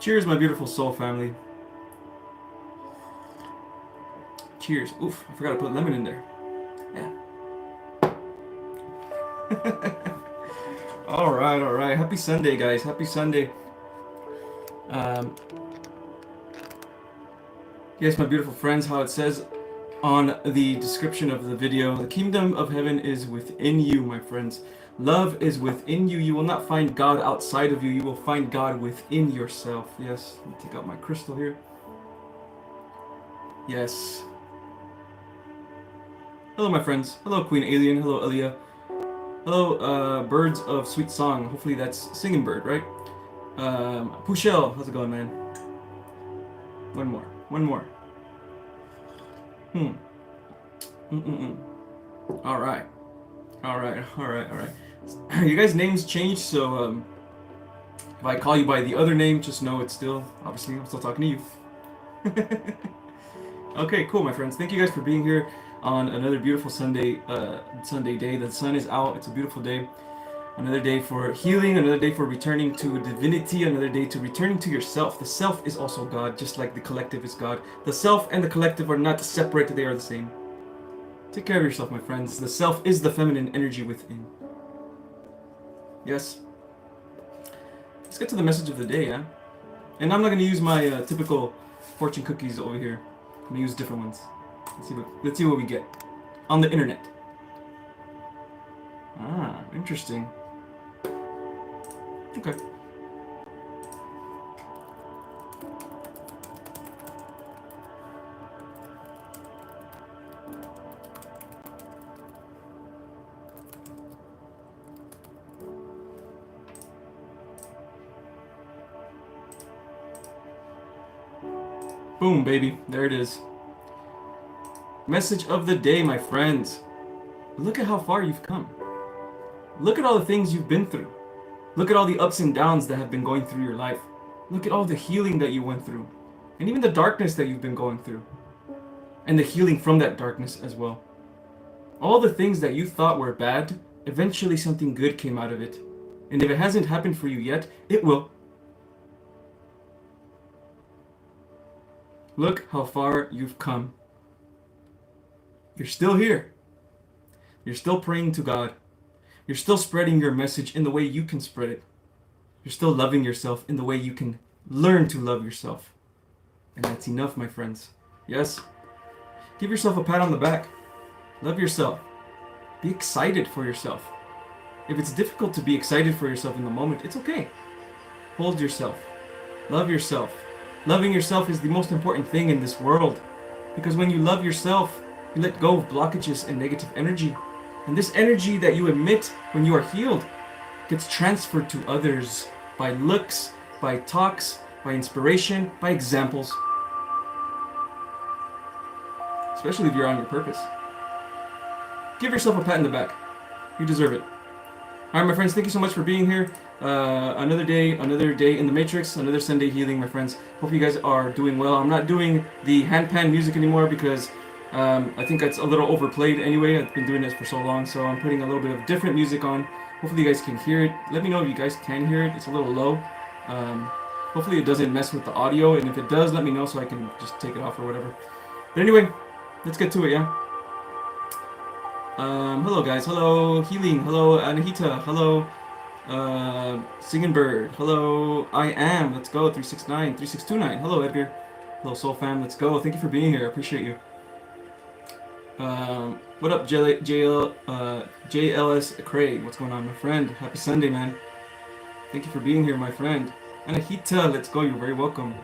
Cheers, my beautiful soul family. Cheers. Oof, I forgot to put lemon in there. Yeah. All right. Happy Sunday, guys. Happy Sunday. Yes, my beautiful friends, how it says on the description of the video, the kingdom of heaven is within you, my friends. Love is within you. You will not find God outside of you. You will find God within yourself. Yes, let me take out my crystal here. Yes. Hello, my friends. Hello, Queen Alien. Hello, Elia. Hello, Birds of Sweet Song. Hopefully that's Singing Bird, right? Pushel, how's it going, man? One more. All right. You guys' names changed, so if I call you by the other name, just know it's still, obviously, I'm still talking to you. Okay, cool, my friends. Thank you guys for being here on another beautiful Sunday day. The sun is out. It's a beautiful day. Another day for healing, another day for returning to divinity, another day to returning to yourself. The self is also God, just like the collective is God. The self and the collective are not separate, they are the same. Take care of yourself, my friends. The self is the feminine energy within. Yes. Let's get to the message of the day, yeah? And I'm not going to use my typical fortune cookies over here. I'm going to use different ones. Let's see what we get on the internet. Ah, interesting. Okay. Boom, baby. There it is. Message of the day, my friends. Look at how far you've come. Look at all the things you've been through. Look at all the ups and downs that have been going through your life. Look at all the healing that you went through. And even the darkness that you've been going through. And the healing from that darkness as well. All the things that you thought were bad, eventually something good came out of it. And if it hasn't happened for you yet, it will. Look how far you've come. You're still here. You're still praying to God. You're still spreading your message in the way you can spread it. You're still loving yourself in the way you can learn to love yourself. And that's enough, my friends. Yes? Give yourself a pat on the back. Love yourself. Be excited for yourself. If it's difficult to be excited for yourself in the moment, it's okay. Hold yourself. Love yourself. Loving yourself is the most important thing in this world. Because when you love yourself, you let go of blockages and negative energy. And this energy that you emit when you are healed gets transferred to others by looks, by talks, by inspiration, by examples. Especially if you're on your purpose. Give yourself a pat in the back. You deserve it. Alright, my friends, thank you so much for being here. Another day in the Matrix, another Sunday healing, my friends. Hope you guys are doing well. I'm not doing the handpan music anymore because I think that's a little overplayed anyway. I've been doing this for so long, so I'm putting a little bit of different music on. Hopefully you guys can hear it. Let me know if you guys can hear it. It's a little low. Hopefully it doesn't mess with the audio, and if it does, let me know so I can just take it off or whatever. But anyway, let's get to it, yeah? Hello guys, hello Healing, hello Anahita, hello Singing Bird, hello I Am, let's go, 369, 3629, hello Edgar, hello Soul Fam, let's go, thank you for being here, I appreciate you. What up JLS Craig, what's going on my friend, happy Sunday man, thank you for being here my friend. Anahita, let's go, you're very welcome.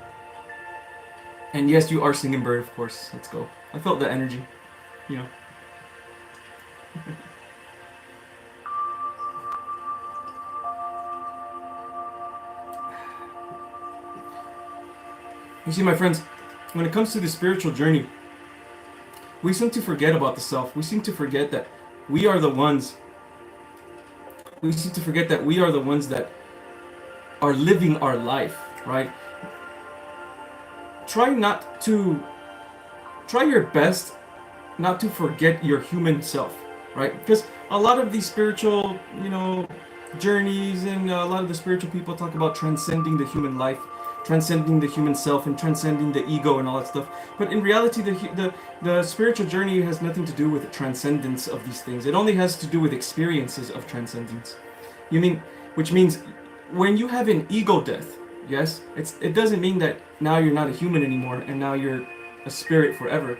And yes, you are Singing Bird, of course, let's go, I felt that energy, you know. You see, my friends, when it comes to the spiritual journey, we seem to forget about the self. We seem to forget that we are the ones. We seem to forget that we are the ones that are living our life, right? Try your best not to forget your human self, right? Because a lot of these spiritual, journeys and a lot of the spiritual people talk about transcending the human life. transcending the human self and transcending the ego and all that stuff. But in reality, the spiritual journey has nothing to do with the transcendence of these things. It only has to do with experiences of transcendence. Which means when you have an ego death, yes, it doesn't mean that now you're not a human anymore and now you're a spirit forever.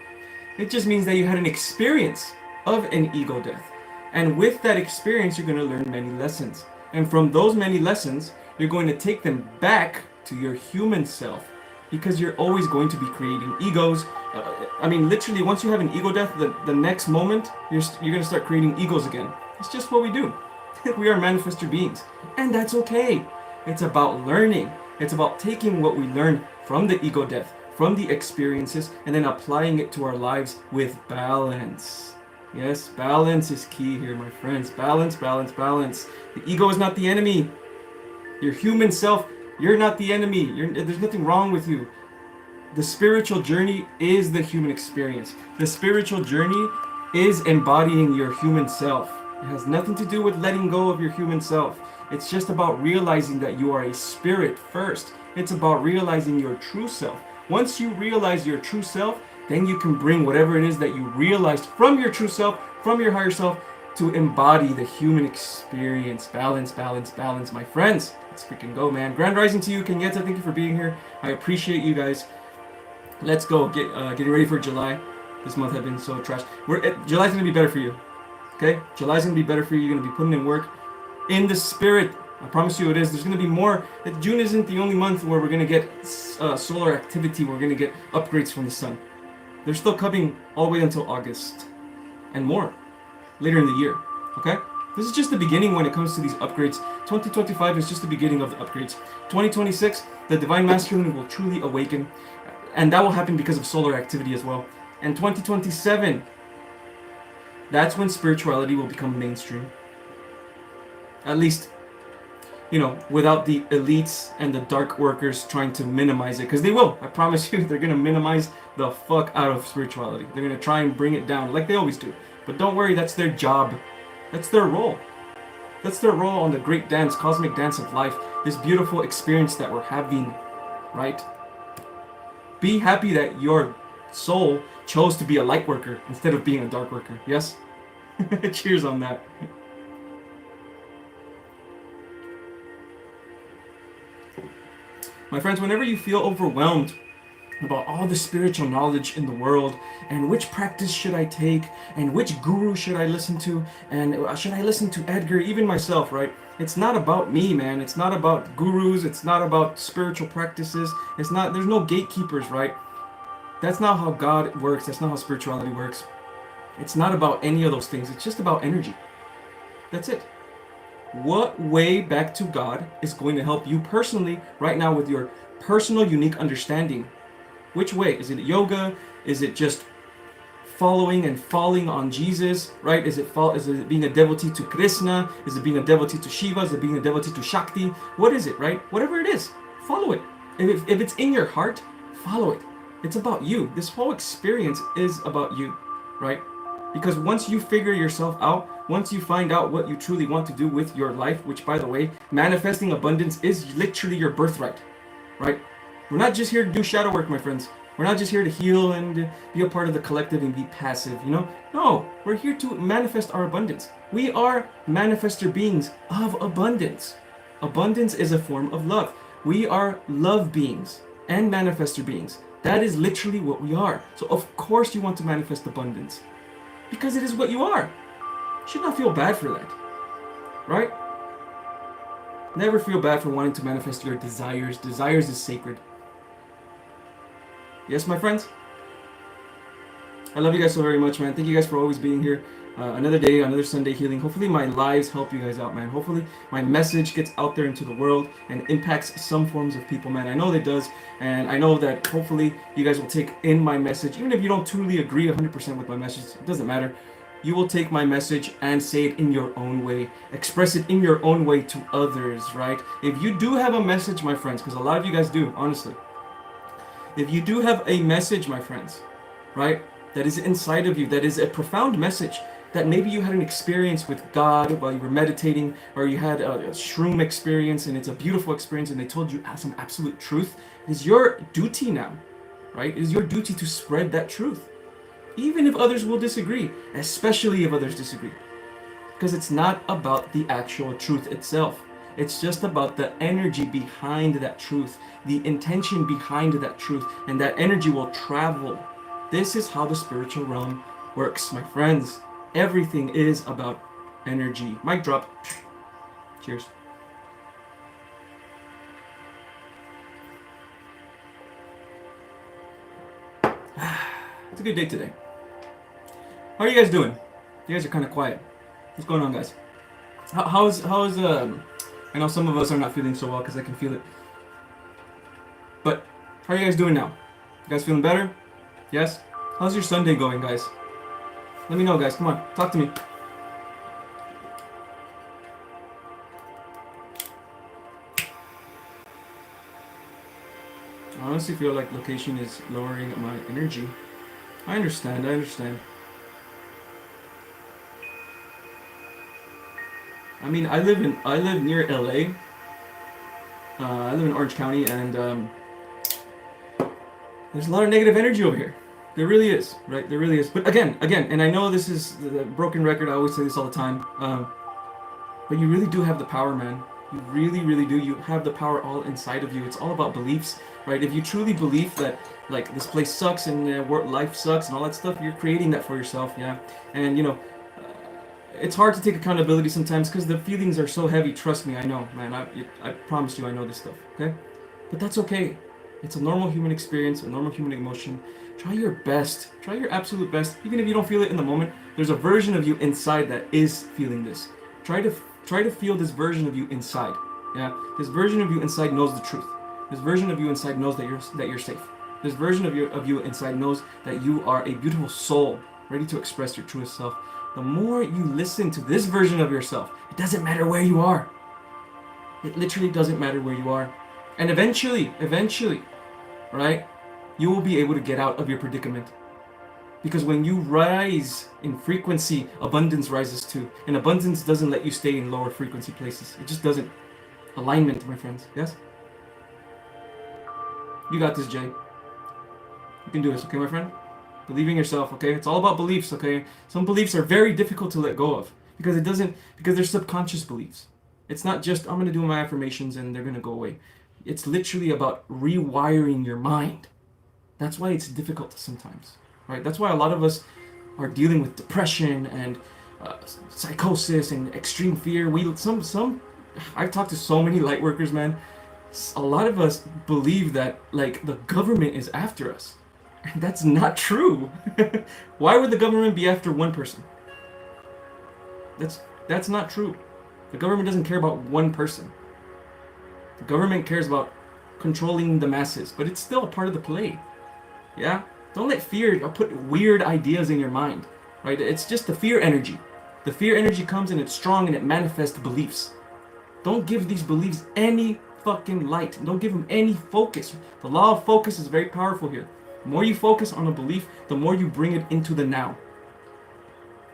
It just means that you had an experience of an ego death. And with that experience, you're going to learn many lessons. And from those many lessons, you're going to take them back to your human self, because you're always going to be creating egos. Literally, once you have an ego death, the next moment, you're going to start creating egos again. It's just what we do. We are manifestor beings. And that's okay. It's about learning. It's about taking what we learned from the ego death, from the experiences, and then applying it to our lives with balance. Yes, balance is key here, my friends. Balance, balance, balance. The ego is not the enemy. Your human self, you're not the enemy. There's nothing wrong with you. The spiritual journey is the human experience. The spiritual journey is embodying your human self. It has nothing to do with letting go of your human self. It's just about realizing that you are a spirit first. It's about realizing your true self. Once you realize your true self, then you can bring whatever it is that you realized from your true self, from your higher self, to embody the human experience. Balance, balance, balance, my friends. Let's freaking go, man. Grand rising to you, Kenyetta. Thank you for being here. I appreciate you guys. Let's go. Getting ready for July. This month has been so trash. July's going to be better for you. Okay? July's going to be better for you. You're going to be putting in work in the spirit. I promise you it is. There's going to be more. June isn't the only month where we're going to get solar activity. We're going to get upgrades from the sun. They're still coming all the way until August and more later in the year. Okay? This is just the beginning when it comes to these upgrades. 2025 is just the beginning of the upgrades. 2026, the divine masculine will truly awaken, and that will happen because of solar activity as well. And 2027, that's when spirituality will become mainstream. At least, without the elites and the dark workers trying to minimize it, because they will. I promise you, they're going to minimize the fuck out of spirituality. They're going to try and bring it down like they always do. But don't worry, that's their job. That's their role. That's their role on the great dance, cosmic dance of life. This beautiful experience that we're having, right? Be happy that your soul chose to be a light worker instead of being a dark worker. Yes? Cheers on that. My friends, whenever you feel overwhelmed about all the spiritual knowledge in the world, and which practice should I take, and which guru should I listen to, and should I listen to Edgar, even myself, right? It's not about me, man. It's not about gurus. It's not about spiritual practices. There's no gatekeepers, right? That's not how God works. That's not how spirituality works. It's not about any of those things. It's just about energy. That's it. What way back to God is going to help you personally right now with your personal unique understanding? Which way? Is it yoga? Is it just following and falling on Jesus, right? Is it being a devotee to Krishna? Is it being a devotee to Shiva? Is it being a devotee to Shakti? What is it, right? Whatever it is, follow it. If it's in your heart, follow it. It's about you. This whole experience is about you, right? Because once you figure yourself out, once you find out what you truly want to do with your life, which, by the way, manifesting abundance is literally your birthright, right? We're not just here to do shadow work, my friends. We're not just here to heal and be a part of the collective and be passive, No, we're here to manifest our abundance. We are manifestor beings of abundance. Abundance is a form of love. We are love beings and manifestor beings. That is literally what we are. So of course you want to manifest abundance, because it is what you are. You should not feel bad for that, right? Never feel bad for wanting to manifest your desires. Desires is sacred. Yes, my friends? I love you guys so very much, man. Thank you guys for always being here. Another day, another Sunday healing. Hopefully my lives help you guys out, man. Hopefully my message gets out there into the world and impacts some forms of people, man. I know it does. And I know that hopefully you guys will take in my message. Even if you don't truly agree 100% with my message, it doesn't matter. You will take my message and say it in your own way. Express it in your own way to others, right? If you do have a message, my friends, because a lot of you guys do, honestly. If you do have a message, my friends, right, that is inside of you, that is a profound message, that maybe you had an experience with God while you were meditating, or you had a shroom experience and it's a beautiful experience and they told you some absolute truth. It is your duty now, right? It is your duty to spread that truth. Even if others will disagree, especially if others disagree. Because it's not about the actual truth itself. It's just about the energy behind that truth, the intention behind that truth, and that energy will travel. This is how the spiritual realm works, my friends. Everything is about energy. Mic drop. Cheers. It's a good day today. How are you guys doing? You guys are kind of quiet. What's going on, guys? How's I know some of us are not feeling so well because I can feel it. But how are you guys doing now? You guys feeling better? Yes? How's your Sunday going, guys? Let me know, guys. Come on, talk to me. I honestly feel like location is lowering my energy. I understand. I mean, I live near LA. I live in Orange County, and there's a lot of negative energy over here. There really is, right? There really is. But again, and I know this is the broken record. I always say this all the time. But you really do have the power, man. You really do. You have the power all inside of you. It's all about beliefs, right? If you truly believe that, like, this place sucks and life sucks and all that stuff, you're creating that for yourself, yeah? And, you know, it's hard to take accountability sometimes because the feelings are so heavy. Trust me, I know, man. I promise you I know this stuff, okay? But that's okay. It's a normal human experience, a normal human emotion. Try your best. Try your absolute best. Even if you don't feel it in the moment, there's a version of you inside that is feeling this. Try to feel this version of you inside. Yeah? This version of you inside knows the truth. This version of you inside knows that you're safe. This version of you inside knows that you are a beautiful soul, ready to express your truest self. The more you listen to this version of yourself, it doesn't matter where you are. It literally doesn't matter where you are. And eventually, right, you will be able to get out of your predicament. Because when you rise in frequency, abundance rises too. And abundance doesn't let you stay in lower frequency places. It just doesn't. Alignment, my friends. Yes? You got this, Jay. You can do this, okay, my friend? Believe in yourself, okay? It's all about beliefs, okay? Some beliefs are very difficult to let go of because they're subconscious beliefs. It's not just, I'm going to do my affirmations and they're going to go away. It's literally about rewiring your mind. That's why it's difficult sometimes, right? That's why a lot of us are dealing with depression and psychosis and extreme fear. I've talked to so many light workers, man. A lot of us believe that, like, the government is after us. And that's not true. Why would the government be after one person? That's not true. The government doesn't care about one person. The government cares about controlling the masses, but it's still a part of the play. Yeah? Don't let fear put weird ideas in your mind, right? It's just the fear energy. The fear energy comes and it's strong and it manifests beliefs. Don't give these beliefs any fucking light. Don't give them any focus. The law of focus is very powerful here. The more you focus on a belief, the more you bring it into the now.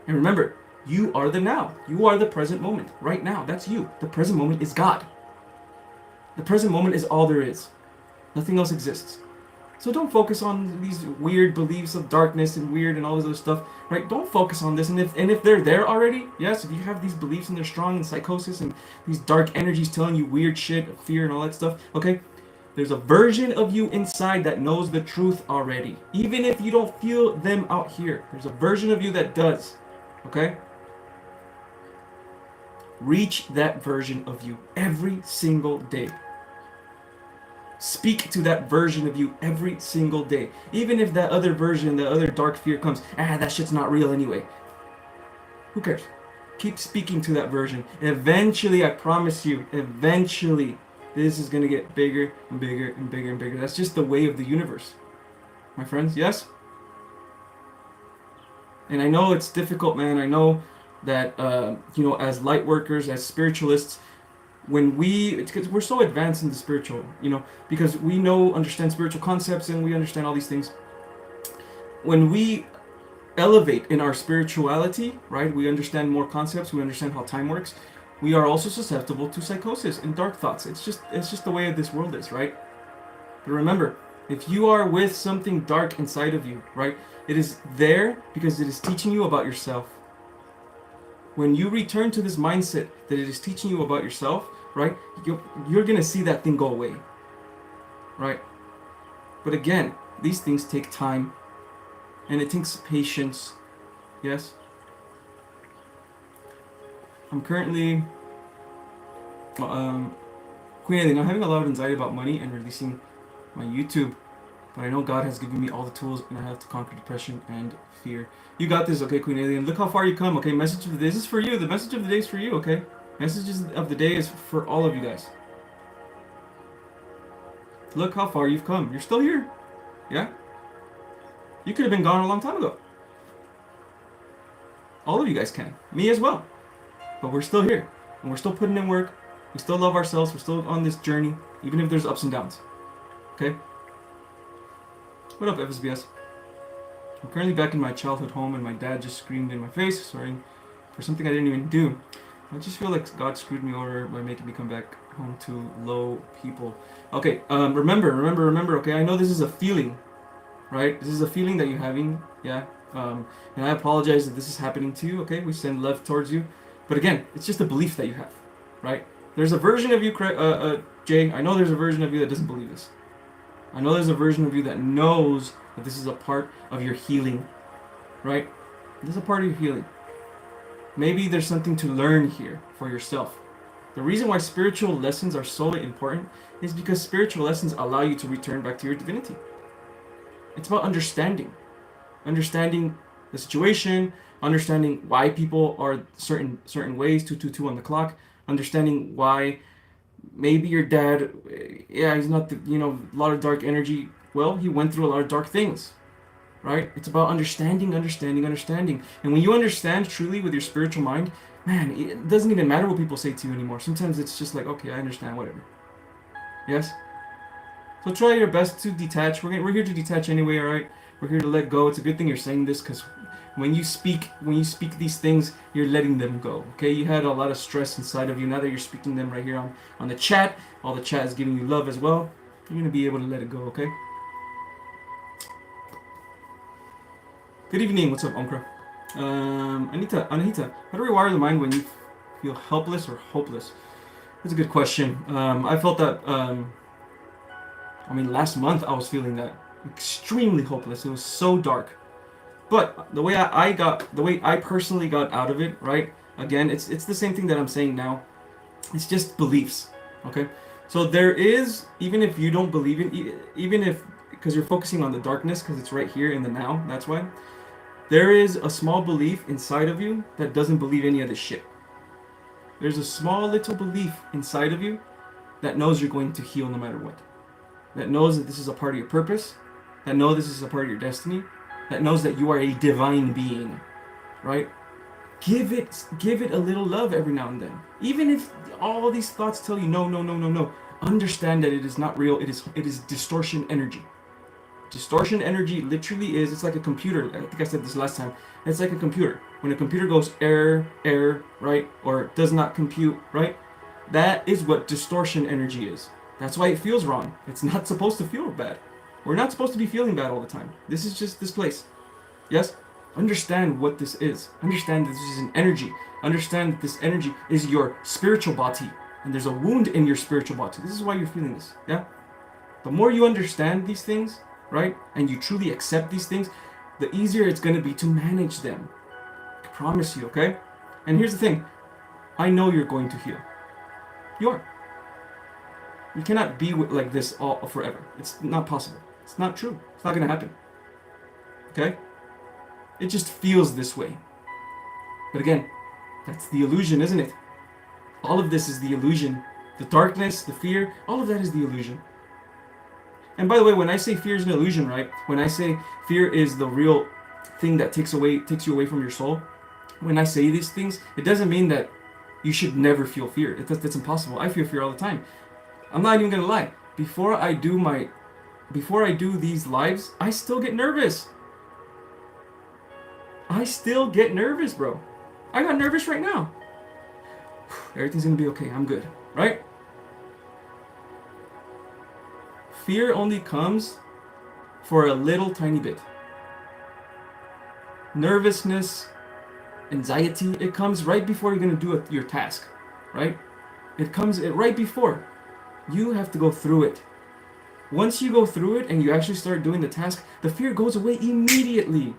And remember, you are the now. You are the present moment. Right now, that's you. The present moment is God. The present moment is all there is. Nothing else exists. So don't focus on these weird beliefs of darkness and weird and all this other stuff, right? Don't focus on this. And if they're there already, yes, if you have these beliefs and they're strong in psychosis and these dark energies telling you weird shit, fear and all that stuff, okay? There's a version of you inside that knows the truth already. Even if you don't feel them out here, there's a version of you that does, okay? Reach that version of you every single day. Speak to that version of you every single day. Even if that other version, the other dark fear comes, that shit's not real anyway. Who cares? Keep speaking to that version. Eventually, I promise you, eventually, this is going to get bigger and bigger and bigger and bigger. That's just the way of the universe. My friends, yes? And I know it's difficult, man. I know that, as light workers, as spiritualists, because we're so advanced in the spiritual, because we understand spiritual concepts and we understand all these things. When we elevate in our spirituality, right? We understand more concepts, we understand how time works. We are also susceptible to psychosis and dark thoughts. It's just the way this world is, right? But remember, if you are with something dark inside of you, right? It is there because it is teaching you about yourself. When you return to this mindset that it is teaching you about yourself, right? You're gonna see that thing go away, right? But again, these things take time, and it takes patience. Yes. I'm currently, Queen Aileen, I'm having a lot of anxiety about money and releasing my YouTube, but I know God has given me all the tools, and I have to conquer depression and fear. You got this, okay, Queen Alien. Look how far you come, okay? Message of the day. This is for you. The message of the day is for you, okay? Messages of the day is for all of you guys. Look how far you've come. You're still here. Yeah? You could have been gone a long time ago. All of you guys can. Me as well. But we're still here. And we're still putting in work. We still love ourselves. We're still on this journey, even if there's ups and downs. Okay? What up, FSBS? I'm currently back in my childhood home, and my dad just screamed in my face, sorry for something I didn't even do. I just feel like God screwed me over by making me come back home to low people. Okay, remember, okay? I know this is a feeling, right? This is a feeling that you're having, yeah? And I apologize that this is happening to you, okay? We send love towards you. But again, it's just a belief that you have, right? There's a version of you, Jay, I know there's a version of you that doesn't believe this. I know there's a version of you that knows that this is a part of your healing, right? This is a part of your healing. Maybe there's something to learn here for yourself. The reason why spiritual lessons are so important is because spiritual lessons allow you to return back to your divinity. It's about understanding. Understanding the situation, understanding why people are certain ways, 222 on the clock, understanding why maybe your dad, yeah, he's not the, a lot of dark energy. Well, he went through a lot of dark things, right? It's about understanding. And when you understand truly with your spiritual mind, man, it doesn't even matter what people say to you anymore. Sometimes it's just like, okay, I understand, whatever. Yes? So try your best to detach. We're here to detach anyway, all right? We're here to let go. It's a good thing you're saying this, because when you speak these things, you're letting them go, okay? You had a lot of stress inside of you. Now that you're speaking them right here on the chat, all the chat is giving you love as well. You're going to be able to let it go, okay? Good evening. What's up, Omkra? Anita, how do we rewire the mind when you feel helpless or hopeless? That's a good question. I felt that, last month I was feeling that extremely hopeless. It was so dark. But the way I personally got out of it, right? Again, it's the same thing that I'm saying now. It's just beliefs, okay? So there is, even if you don't believe it, even if, because you're focusing on the darkness, because it's right here in the now, that's why. There is a small belief inside of you that doesn't believe any of this shit. There's a small little belief inside of you that knows you're going to heal no matter what. That knows that this is a part of your purpose. That knows this is a part of your destiny. That knows that you are a divine being, right? Give it a little love every now and then. Even if all these thoughts tell you no. Understand that it is not real. It is distortion energy. Distortion energy literally is, it's like a computer. I think I said this last time. It's like a computer. When a computer goes error, right? Or does not compute, right? That is what distortion energy is. That's why it feels wrong. It's not supposed to feel bad. We're not supposed to be feeling bad all the time. This is just this place. Yes? Understand what this is. Understand that this is an energy. Understand that this energy is your spiritual body. And there's a wound in your spiritual body. This is why you're feeling this. Yeah? The more you understand these things, right? And you truly accept these things, the easier it's going to be to manage them. I promise you, okay? And here's the thing. I know you're going to heal. You are. You cannot be like this all forever. It's not possible. It's not true. It's not going to happen. Okay? It just feels this way. But again, that's the illusion, isn't it? All of this is the illusion. The darkness, the fear, all of that is the illusion. And by the way, when I say fear is an illusion, right? When I say fear is the real thing that takes you away from your soul, when I say these things, it doesn't mean that you should never feel fear. That's impossible. I feel fear all the time. I'm not even gonna lie. Before I do these lives, I still get nervous. I still get nervous, bro. I got nervous right now. Everything's gonna be okay. I'm good, right? Fear only comes for a little tiny bit. Nervousness, anxiety, it comes right before you're gonna do your task, right? It comes right before. You have to go through it. Once you go through it and you actually start doing the task, the fear goes away immediately.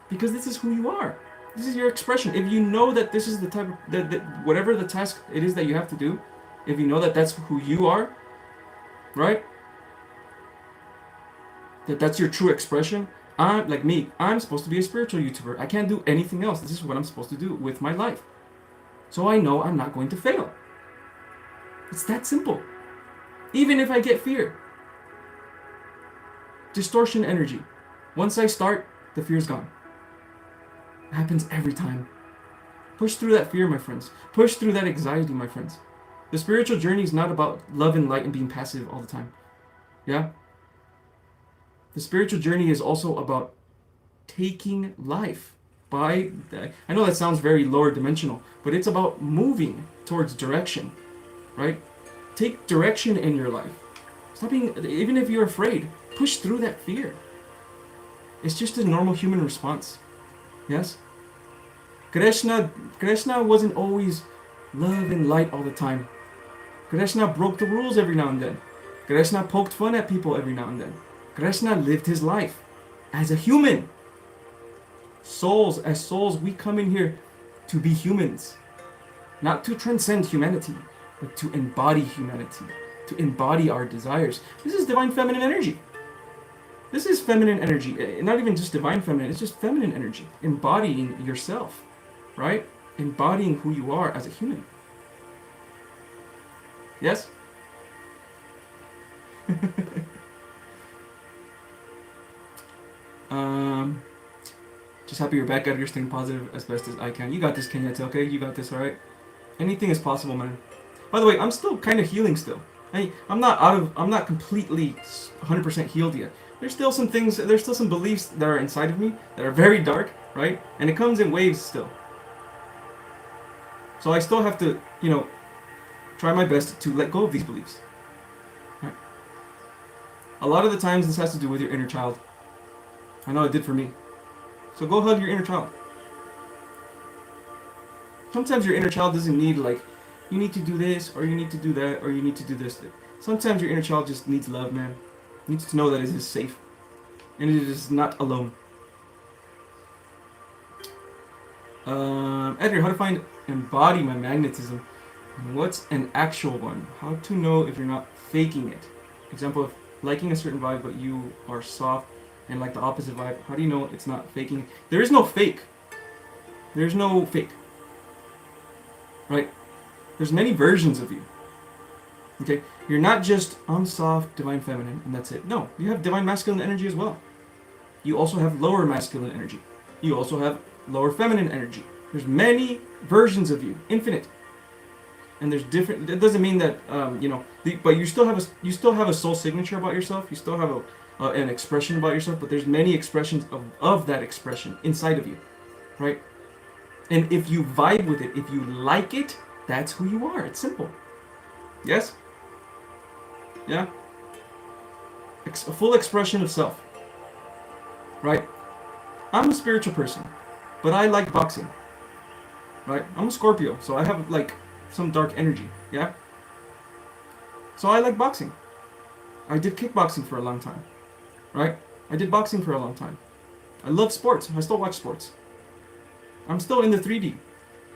Because this is who you are. This is your expression. If you know that this is the type of, whatever the task it is that you have to do, if you know that that's who you are, right? That's your true expression. Like me, I'm supposed to be a spiritual YouTuber. I can't do anything else. This is what I'm supposed to do with my life. So I know I'm not going to fail. It's that simple. Even if I get fear. Distortion energy. Once I start, the fear's gone. It happens every time. Push through that fear, my friends. Push through that anxiety, my friends. The spiritual journey is not about love and light and being passive all the time. Yeah? The spiritual journey is also about taking life by... I know that sounds very lower dimensional, but it's about moving towards direction, right? Take direction in your life. Stop being... Even if you're afraid, push through that fear. It's just a normal human response. Yes? Krishna wasn't always love and light all the time. Krishna broke the rules every now and then. Krishna poked fun at people every now and then. Krishna lived his life as a human. As souls, we come in here to be humans. Not to transcend humanity, but to embody humanity. To embody our desires. This is divine feminine energy. This is feminine energy. Not even just divine feminine, it's just feminine energy. Embodying yourself, right? Embodying who you are as a human. Yes? Just happy you're back out here, staying positive as best as I can. You got this, Kenyatta, okay? You got this, alright? Anything is possible, man. By the way, I'm still kind of healing still. I'm not completely 100% healed yet. There's still some things, there's still some beliefs that are inside of me that are very dark, right? And it comes in waves still. So I still have to, try my best to let go of these beliefs. Right? A lot of the times this has to do with your inner child. I know it did for me. So go hug your inner child. Sometimes your inner child doesn't need you need to do this, or you need to do that, or you need to do this. Sometimes your inner child just needs love, man. Needs to know that it is safe. And it is not alone. Edgar, how to find embody my magnetism? What's an actual one? How to know if you're not faking it? Example of liking a certain vibe, but you are soft and like the opposite vibe. How do you know it's not faking? There is no fake. There's no fake. Right? There's many versions of you. Okay? You're not just, I'm soft, divine feminine, and that's it. No, you have divine masculine energy as well. You also have lower masculine energy. You also have lower feminine energy. There's many versions of you, infinite. And there's different. That doesn't mean that but you still have a soul signature about yourself. You still have an expression about yourself. But there's many expressions of that expression inside of you, right? And if you vibe with it, if you like it, that's who you are. It's simple. Yes. Yeah. A full expression of self. Right. I'm a spiritual person, but I like boxing. Right. I'm a Scorpio, so I have some dark energy, yeah? So I like boxing. I did kickboxing for a long time, right? I did boxing for a long time. I love sports. I still watch sports. I'm still in the 3D.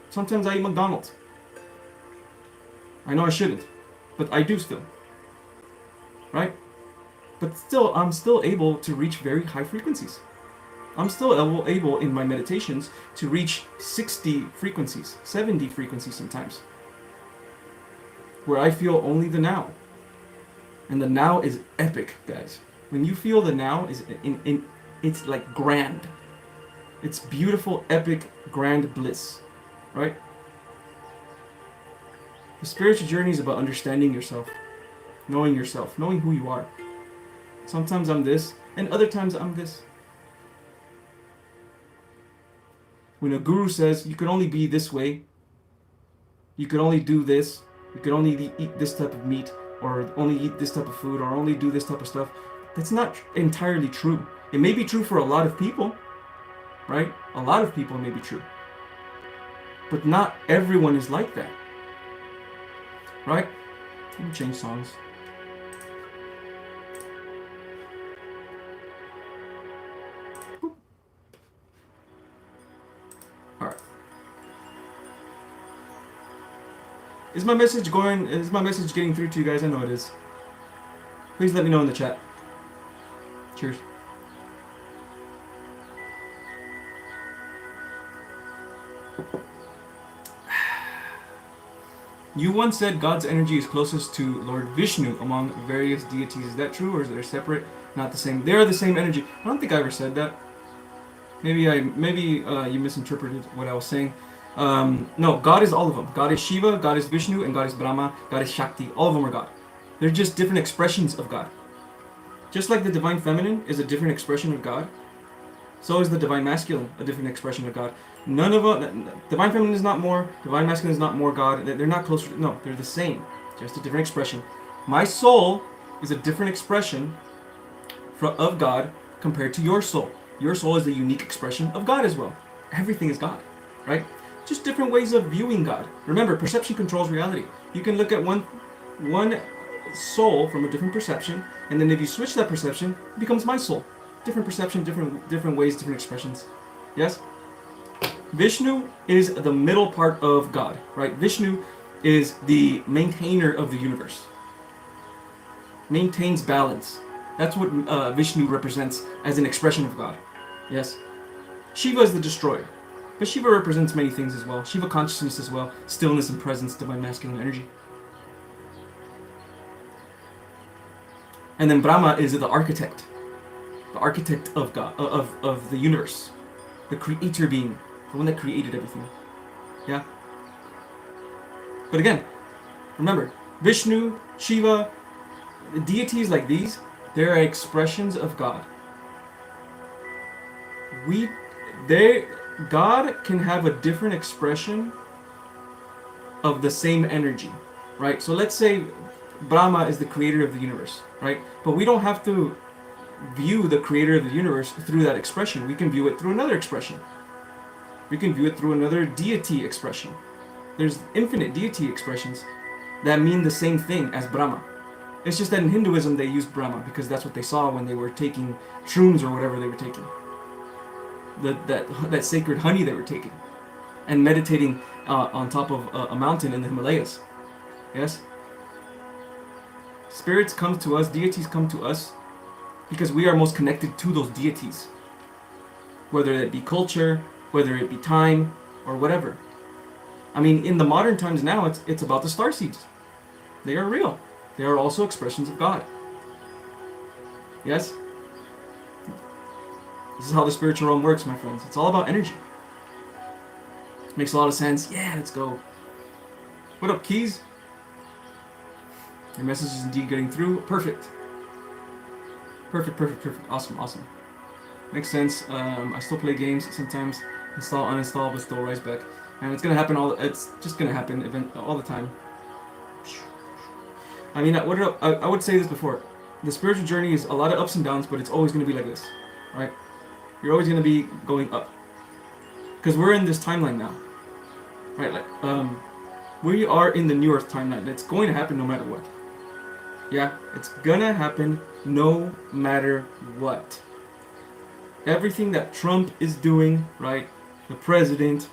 Sometimes I eat McDonald's. I know I shouldn't, but I do still, right? But still, I'm still able to reach very high frequencies. I'm still able in my meditations to reach 60 frequencies, 70 frequencies sometimes, where I feel only the now. And the now is epic, guys. When you feel the now, it's like grand. It's beautiful, epic, grand bliss, right? The spiritual journey is about understanding yourself, knowing who you are. Sometimes I'm this, and other times I'm this. When a guru says you can only be this way, you can only do this, you can only eat this type of meat, or only eat this type of food, or only do this type of stuff, that's not entirely true. It may be true for a lot of people, right? A lot of people may be true. But not everyone is like that. Right? Let me change songs. Alright. Is my message getting through to you guys? I know it is. Please let me know in the chat. Cheers. You once said God's energy is closest to Lord Vishnu among various deities. Is that true, or is they separate, not the same? They are the same energy. I don't think I ever said that. Maybe you misinterpreted what I was saying. No, God is all of them. God is Shiva, God is Vishnu, and God is Brahma, God is Shakti. All of them are God. They're just different expressions of God. Just like the Divine Feminine is a different expression of God, so is the Divine Masculine a different expression of God. None of them, Divine Feminine is not more, Divine Masculine is not more God. They're not closer, no, they're the same, just a different expression. My soul is a different expression of God compared to your soul. Your soul is a unique expression of God as well. Everything is God, right? Just different ways of viewing God. Remember, perception controls reality. You can look at one soul from a different perception, and then if you switch that perception, it becomes my soul. Different perception, different ways, different expressions. Yes? Vishnu is the middle part of God, right? Vishnu is the maintainer of the universe. Maintains balance. That's what Vishnu represents as an expression of God. Yes? Shiva is the destroyer. But Shiva represents many things as well. Shiva consciousness as well. Stillness and presence, divine masculine energy. And then Brahma is the architect. The architect of God, of the universe. The creator being. The one that created everything. Yeah? But again, remember, Vishnu, Shiva, deities like these, they're expressions of God. God can have a different expression of the same energy, right? So let's say Brahma is the creator of the universe, right? But we don't have to view the creator of the universe through that expression. We can view it through another expression. We can view it through another deity expression. There's infinite deity expressions that mean the same thing as Brahma. It's just that in Hinduism they used Brahma because that's what they saw when they were taking shrooms or whatever they were taking. That sacred honey they were taking. And meditating on top of a mountain in the Himalayas. Yes? Spirits come to us, deities come to us because we are most connected to those deities. Whether it be culture, whether it be time, or whatever. I mean, in the modern times now, it's about the starseeds. They are real. They are also expressions of God. Yes? This is how the spiritual realm works, my friends. It's all about energy. Makes a lot of sense. Yeah, let's go. What up, Keys? Your message is indeed getting through. Perfect. Perfect. Awesome. Makes sense. I still play games sometimes. Install, uninstall, but still rise back. And it's gonna happen it's just gonna happen all the time. I mean, I would say this before. The spiritual journey is a lot of ups and downs, but it's always gonna be like this, right? You're always gonna be going up. Because we're in this timeline now. Right, like, we are in the New Earth timeline. It's going to happen no matter what. Yeah, it's gonna happen no matter what. Everything that Trump is doing, right? The president,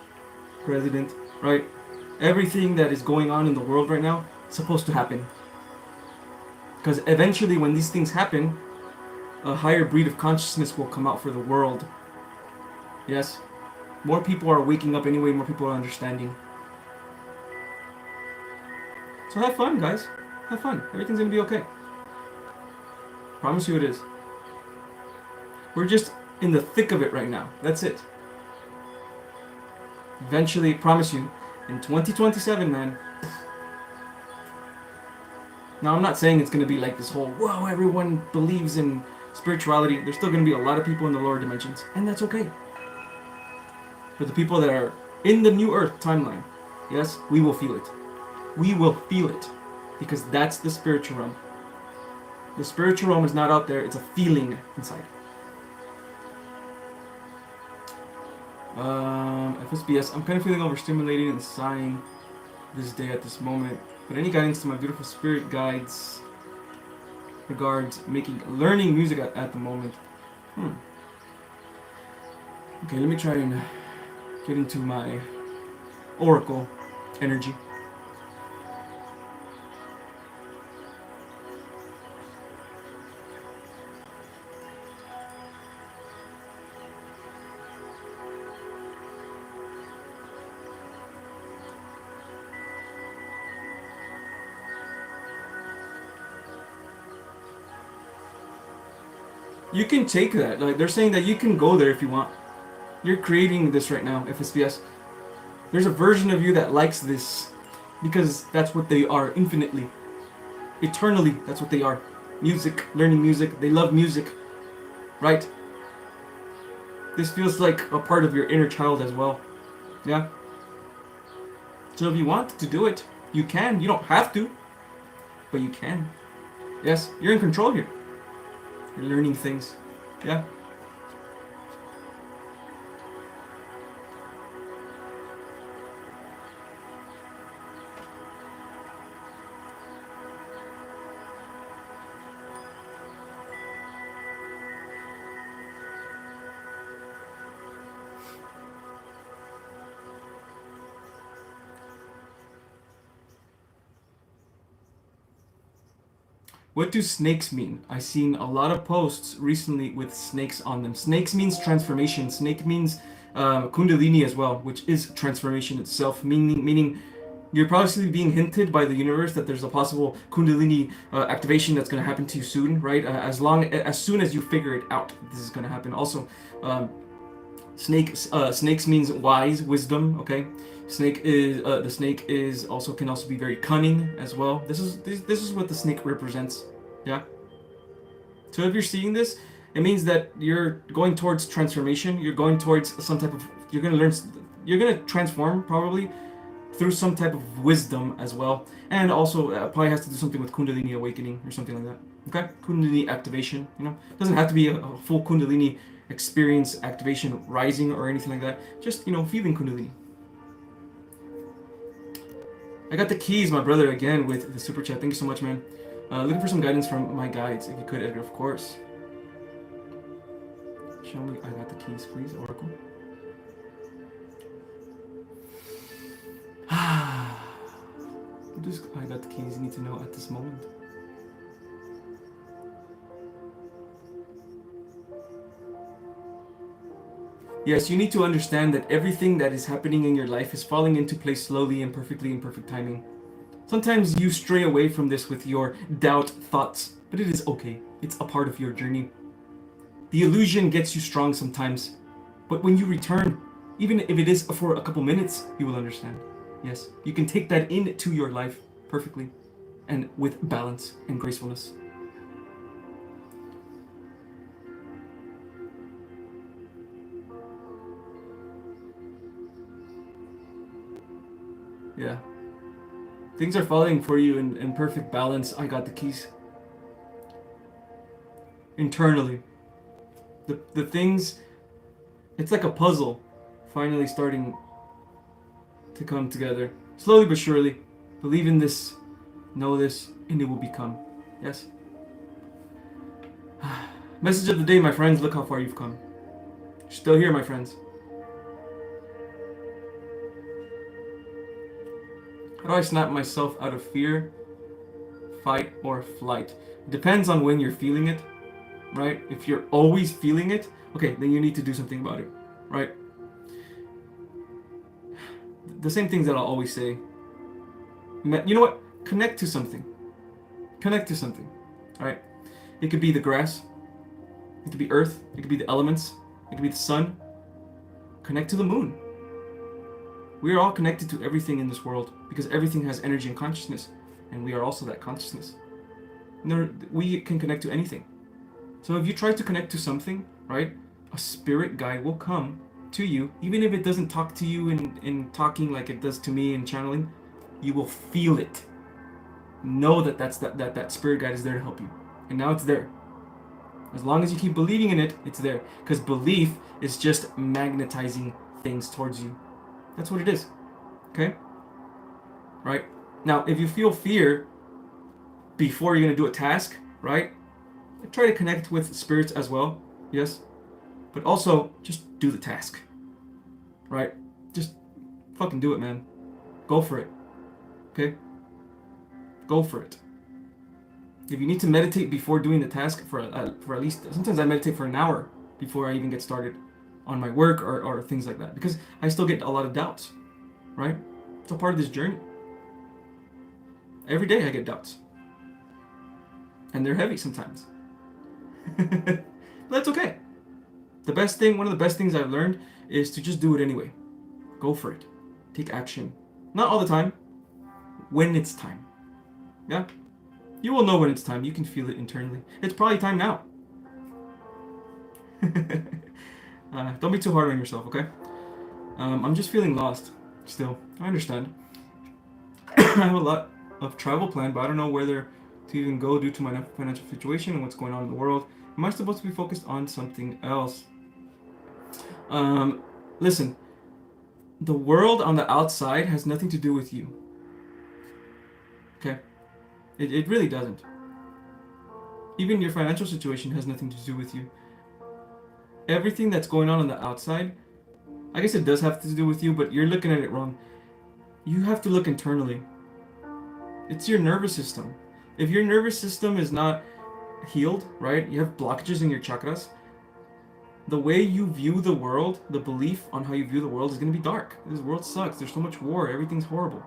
right? Everything that is going on in the world right now, it's supposed to happen. Because eventually when these things happen, a higher breed of consciousness will come out for the world. Yes? More people are waking up anyway, more people are understanding. So have fun, guys. Have fun. Everything's gonna be okay. Promise you it is. We're just in the thick of it right now. That's it. Eventually, promise you, in 2027, man. Now, I'm not saying it's going to be like this whole, whoa, everyone believes in spirituality. There's still going to be a lot of people in the lower dimensions, and that's okay. For the people that are in the new earth timeline, yes, we will feel it. We will feel it. Because that's the spiritual realm. The spiritual realm is not out there, it's a feeling inside. FSBS, I'm kind of feeling overstimulated and sighing this day at this moment. But any guidance to my beautiful spirit guides regards learning music at the moment. Okay, let me try and get into my oracle energy. You can take that. Like, they're saying that you can go there if you want. You're creating this right now, FSBS. There's a version of you that likes this because that's what they are, infinitely. Eternally, that's what they are. Music, learning music. They love music, right? This feels like a part of your inner child as well. Yeah? So if you want to do it, you can. You don't have to, but you can. Yes, you're in control here. You're learning things. Yeah? What do snakes mean? I've seen a lot of posts recently with snakes on them. Snakes means transformation. Snake means kundalini as well, which is transformation itself. Meaning, you're probably being hinted by the universe that there's a possible kundalini activation that's going to happen to you soon, right? As soon as you figure it out, this is going to happen. Also, snakes means wise, wisdom. Okay. The snake is also can also be very cunning as well. This is what the snake represents. Yeah. So if you're seeing this, it means that you're going towards transformation. You're going towards some type of. You're gonna transform probably through some type of wisdom as well, and also probably has to do something with Kundalini awakening or something like that. Okay, Kundalini activation. It doesn't have to be a full Kundalini experience activation rising or anything like that. Just feeling Kundalini. I got the keys, my brother, again with the super chat. Thank you so much, man. Looking for some guidance from my guides, if you could, Edgar, of course. Show me, I got the keys, please, Oracle. What does I got the keys need to know at this moment? Yes, you need to understand that everything that is happening in your life is falling into place slowly and perfectly in perfect timing. Sometimes you stray away from this with your doubt thoughts, but it is okay. It's a part of your journey. The illusion gets you strong sometimes, but when you return, even if it is for a couple minutes, you will understand. Yes, you can take that into your life perfectly and with balance and gracefulness. Yeah. Things are falling for you in perfect balance. I got the keys. Internally. The things, it's like a puzzle finally starting to come together. Slowly but surely. Believe in this, know this, and it will become. Yes? Message of the day, my friends. Look how far you've come. You're still here, my friends. How do I snap myself out of fear, fight, or flight? It depends on when you're feeling it, right? If you're always feeling it, okay, then you need to do something about it, right? The same things that I'll always say. You know what? Connect to something. Connect to something, all right? It could be the grass. It could be earth. It could be the elements. It could be the sun. Connect to the moon. We are all connected to everything in this world because everything has energy and consciousness, and we are also that consciousness. We can connect to anything. So if you try to connect to something, right, a spirit guide will come to you, even if it doesn't talk to you in talking like it does to me in channeling, you will feel it. Know that that spirit guide is there to help you. And now it's there. As long as you keep believing in it, it's there. Because belief is just magnetizing things towards you. That's what it is. Okay? Right? Now, if you feel fear before you're going to do a task, right? Try to connect with spirits as well. Yes? But also, just do the task. Right? Just fucking do it, man. Go for it. Okay? Go for it. If you need to meditate before doing the task for at least, sometimes I meditate for an hour before I even get started on my work or things like that, because I still get a lot of doubts, right? It's a part of this journey. Every day I get doubts. And they're heavy sometimes. But that's okay. One of the best things I've learned is to just do it anyway. Go for it. Take action. Not all the time. When it's time. Yeah? You will know when it's time. You can feel it internally. It's probably time now. Don't be too hard on yourself, okay? I'm just feeling lost still. I understand. I have a lot of travel planned, but I don't know whether to even go due to my financial situation and what's going on in the world. Am I supposed to be focused on something else? Listen, the world on the outside has nothing to do with you. Okay? It really doesn't. Even your financial situation has nothing to do with you. Everything that's going on the outside, I guess it does have to do with you, but you're looking at it wrong. You have to look internally. It's your nervous system. If your nervous system is not healed, right? You have blockages in your chakras. The way you view the world, the belief on how you view the world is going to be dark. This world sucks. There's so much war. Everything's horrible,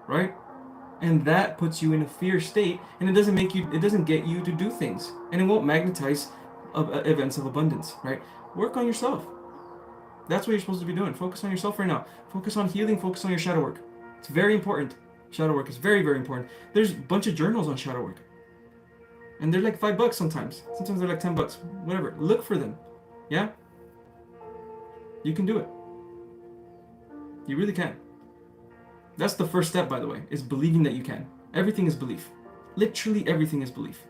right? And that puts you in a fear state, and it doesn't get you to do things, and it won't magnetize events of abundance, right? Work on yourself. That's what you're supposed to be doing. Focus on yourself right now. Focus on healing. Focus on your shadow work. It's very important. Shadow work is very, very important. There's a bunch of journals on shadow work, and they're like $5 sometimes. Sometimes they're like $10. Whatever. Look for them. Yeah. You can do it. You really can. That's the first step, by the way, is believing that you can. Everything is belief. Literally everything is belief.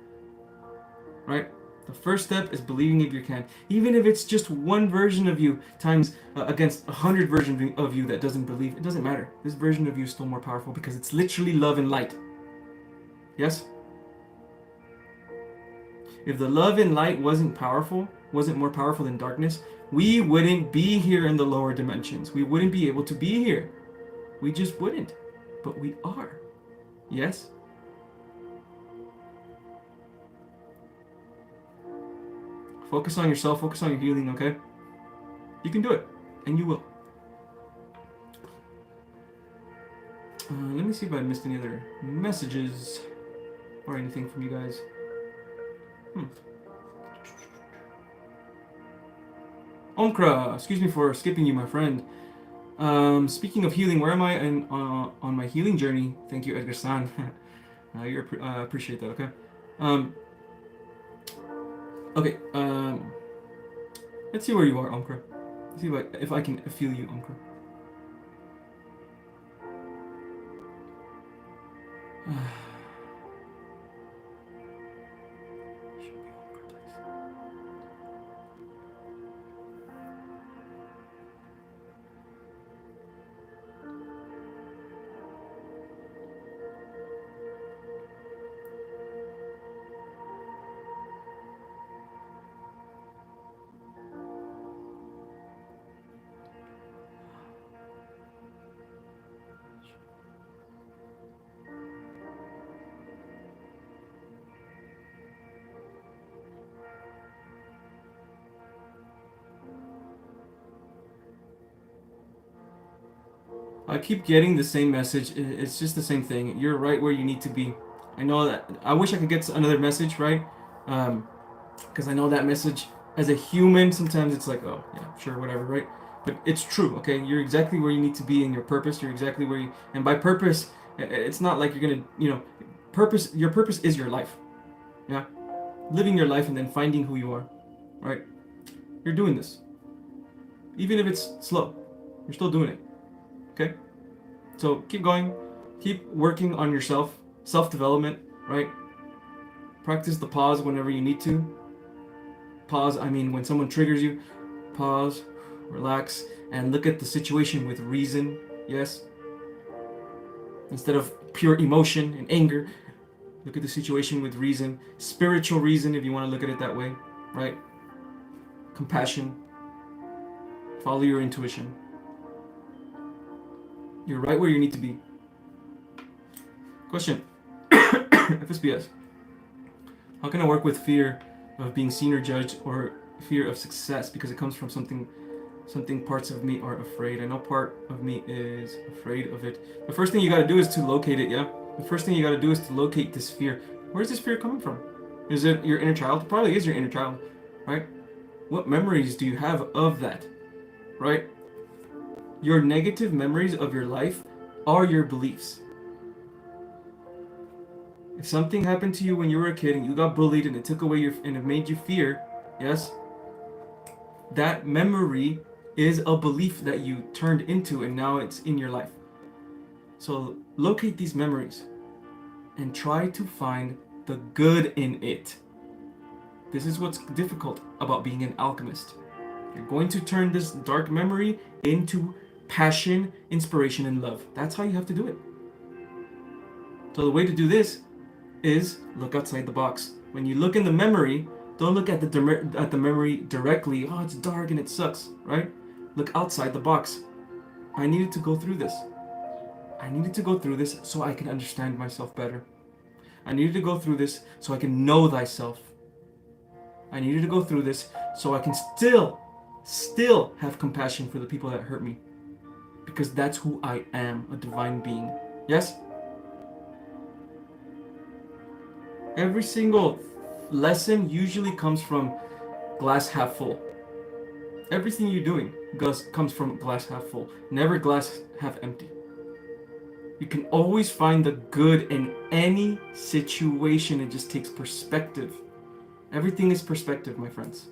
Right? The first step is believing if you can. Even if it's just one version of you times against 100 versions of you that doesn't believe, it doesn't matter. This version of you is still more powerful because it's literally love and light. Yes? If the love and light wasn't more powerful than darkness, we wouldn't be here in the lower dimensions. We wouldn't be able to be here. We just wouldn't, but we are. Yes? Focus on yourself, focus on your healing, okay? You can do it, and you will. Let me see if I missed any other messages or anything from you guys. Omkra, excuse me for skipping you, my friend. Speaking of healing, where am I on my healing journey? Thank you, Edgar-san. Appreciate that, okay? Okay, let's see where you are, Omkra. Let's see if I can feel you, Omkra. I keep getting the same message. It's just the same thing. You're right where you need to be. I know that. I wish I could get another message, right? Because I know that message as a human, sometimes it's like, oh, yeah, sure, whatever, right? But it's true, okay? You're exactly where you need to be in your purpose. You're exactly where you... And by purpose, it's not like you're going to, purpose... Your purpose is your life, yeah? Living your life and then finding who you are, right? You're doing this. Even if it's slow, you're still doing it. Okay? So keep going. Keep working on yourself. Self-development, right? Practice the pause whenever you need to. Pause, I mean when someone triggers you, pause, relax, and look at the situation with reason. Yes? Instead of pure emotion and anger, look at the situation with reason. Spiritual reason, if you want to look at it that way, right? Compassion. Follow your intuition. You're right where you need to be. Question. FSBS. How can I work with fear of being seen or judged, or fear of success, because it comes from something parts of me are afraid? I know part of me is afraid of it. The first thing you got to do is to locate it, yeah? The first thing you got to do is to locate this fear. Where's this fear coming from? Is it your inner child? It probably is your inner child, right? What memories do you have of that, right? Your negative memories of your life are your beliefs. If something happened to you when you were a kid and you got bullied and it took away and it made you fear, yes, that memory is a belief that you turned into and now it's in your life. So locate these memories and try to find the good in it. This is what's difficult about being an alchemist. You're going to turn this dark memory into passion, inspiration, and love. That's how you have to do it. So the way to do this is look outside the box. When you look in the memory, don't look at the memory directly. Oh, it's dark and it sucks, right? Look outside the box. I needed to go through this. I needed to go through this so I can understand myself better. I needed to go through this so I can know thyself. I needed to go through this so I can still have compassion for the people that hurt me. Because that's who I am, a divine being. Yes? Every single lesson usually comes from glass half full. Everything you're doing comes from glass half full, never glass half empty. You can always find the good in any situation. It just takes perspective. Everything is perspective, my friends.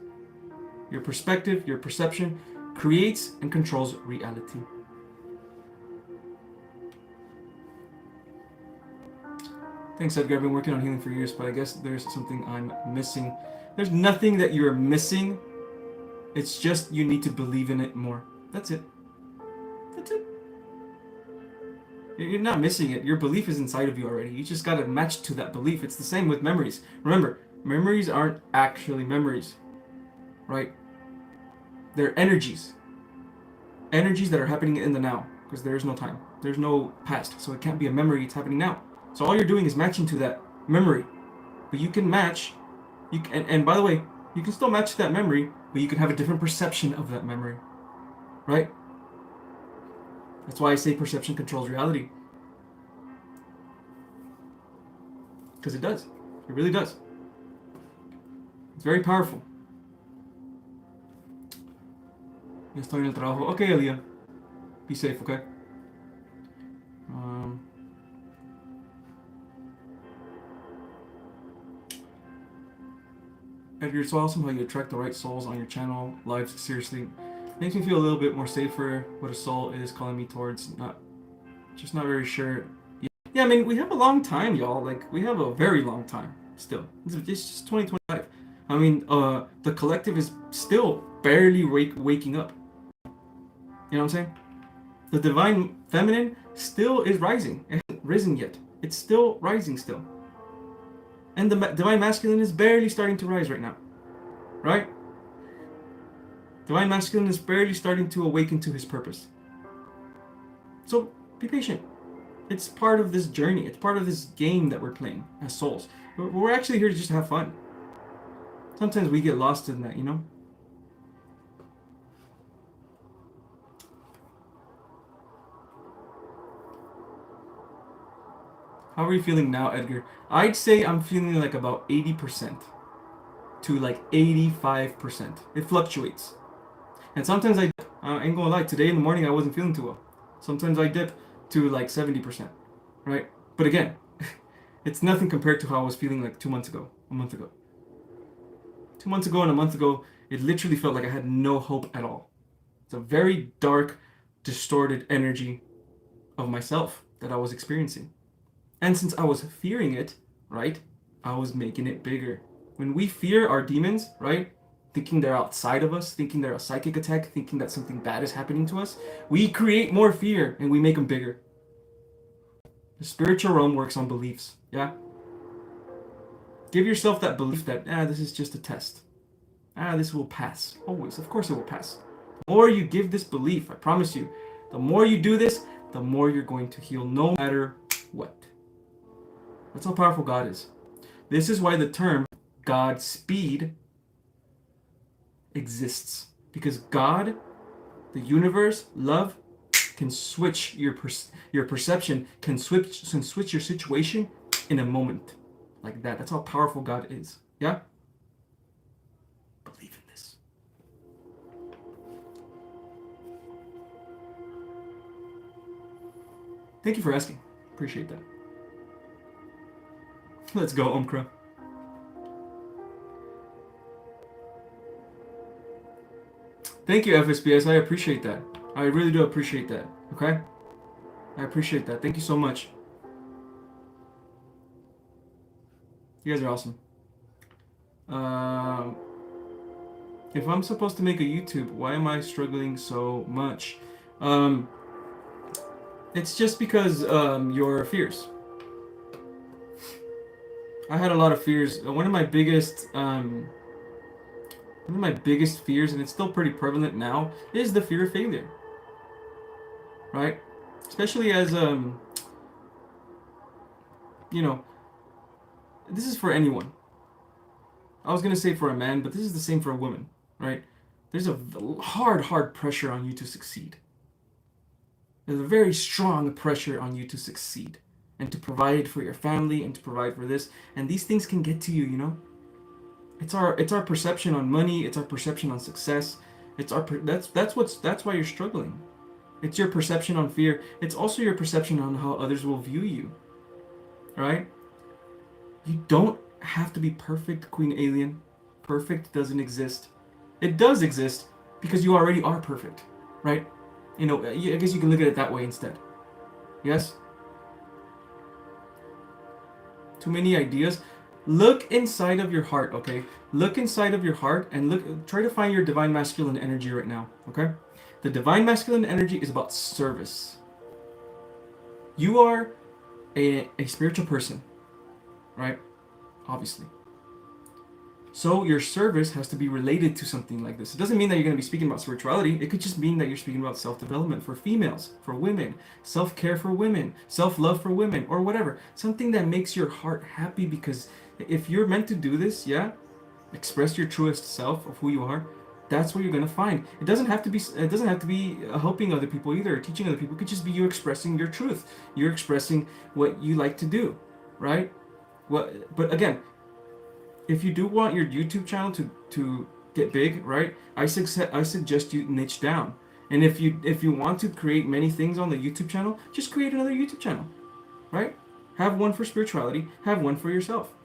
Your perspective, your perception, creates and controls reality. Thanks, Edgar. I've been working on healing for years, but I guess there's something I'm missing. There's nothing that you're missing. It's just you need to believe in it more. That's it. That's it. You're not missing it. Your belief is inside of you already. You just got to match to that belief. It's the same with memories. Remember, memories aren't actually memories, right? They're energies. Energies that are happening in the now, because there is no time. There's no past, so it can't be a memory. It's happening now. So all you're doing is matching to that memory. But you can match, and by the way, you can still match that memory, but you can have a different perception of that memory, right? That's why I say perception controls reality. Because it does. It really does. It's very powerful. Estoy en el trabajo. Okay, Elia. Be safe, okay? Edgar, it's so awesome how you attract the right souls on your channel. Lives, seriously. Makes me feel a little bit more safer what a soul is calling me towards. Not very sure. Yeah, I mean, we have a long time, y'all. Like, we have a very long time still. It's just 2025. I mean, the collective is still barely waking up. You know what I'm saying? The divine feminine still is rising. It hasn't risen yet. It's still rising still. And the divine masculine is barely starting to rise right now. Right? Divine masculine is barely starting to awaken to his purpose. So, be patient. It's part of this journey. It's part of this game that we're playing as souls. We're actually here to just have fun. Sometimes we get lost in that, you know? How are you feeling now, Edgar? I'd say I'm feeling like about 80% to like 85%. It fluctuates. And sometimes I ain't gonna lie, today in the morning I wasn't feeling too well. Sometimes I dip to like 70%, right? But again, it's nothing compared to how I was feeling like 2 months ago, a month ago. 2 months ago and a month ago, it literally felt like I had no hope at all. It's a very dark, distorted energy of myself that I was experiencing. And since I was fearing it, right, I was making it bigger. When we fear our demons, right, thinking they're outside of us, thinking they're a psychic attack, thinking that something bad is happening to us, we create more fear and we make them bigger. The spiritual realm works on beliefs, yeah? Give yourself that belief that, this is just a test. This will pass. Always, of course it will pass. The more you give this belief, I promise you, the more you do this, the more you're going to heal no matter what. That's how powerful God is. This is why the term Godspeed exists. Because God, the universe, love, can switch your perception, can switch your situation in a moment. Like that. That's how powerful God is. Yeah? Believe in this. Thank you for asking. Appreciate that. Let's go, Omkra. Thank you, FSBS. I appreciate that. I really do appreciate that. Okay? I appreciate that. Thank you so much. You guys are awesome. If I'm supposed to make a YouTube, why am I struggling so much? It's just because your fears. I had a lot of fears. One of my biggest fears, and it's still pretty prevalent now, is the fear of failure. Right? Especially as this is for anyone. I was gonna say for a man, but this is the same for a woman, right? There's a hard pressure on you to succeed. There's a very strong pressure on you to succeed and to provide for your family and to provide for this. And these things can get to you, you know? It's our perception on money, it's our perception on success. That's why you're struggling. It's your perception on fear. It's also your perception on how others will view you. Right? You don't have to be perfect, Queen Alien. Perfect doesn't exist. It does exist because you already are perfect, right? You know, I guess you can look at it that way instead. Yes? Too many ideas. Look inside of your heart, okay? Look inside of your heart and try to find your divine masculine energy right now, okay? The divine masculine energy is about service. You are a spiritual person, right? Obviously. So your service has to be related to something like this. It doesn't mean that you're going to be speaking about spirituality. It could just mean that you're speaking about self-development for females, for women, self-care for women, self-love for women, or whatever. Something that makes your heart happy, because if you're meant to do this, yeah, express your truest self of who you are, that's what you're going to find. It doesn't have to be helping other people either, or teaching other people. It could just be you expressing your truth. You're expressing what you like to do, right? But again, if you do want your YouTube channel to get big, right? I suggest you niche down. And if you want to create many things on the YouTube channel, just create another YouTube channel, right? Have one for spirituality, have one for yourself.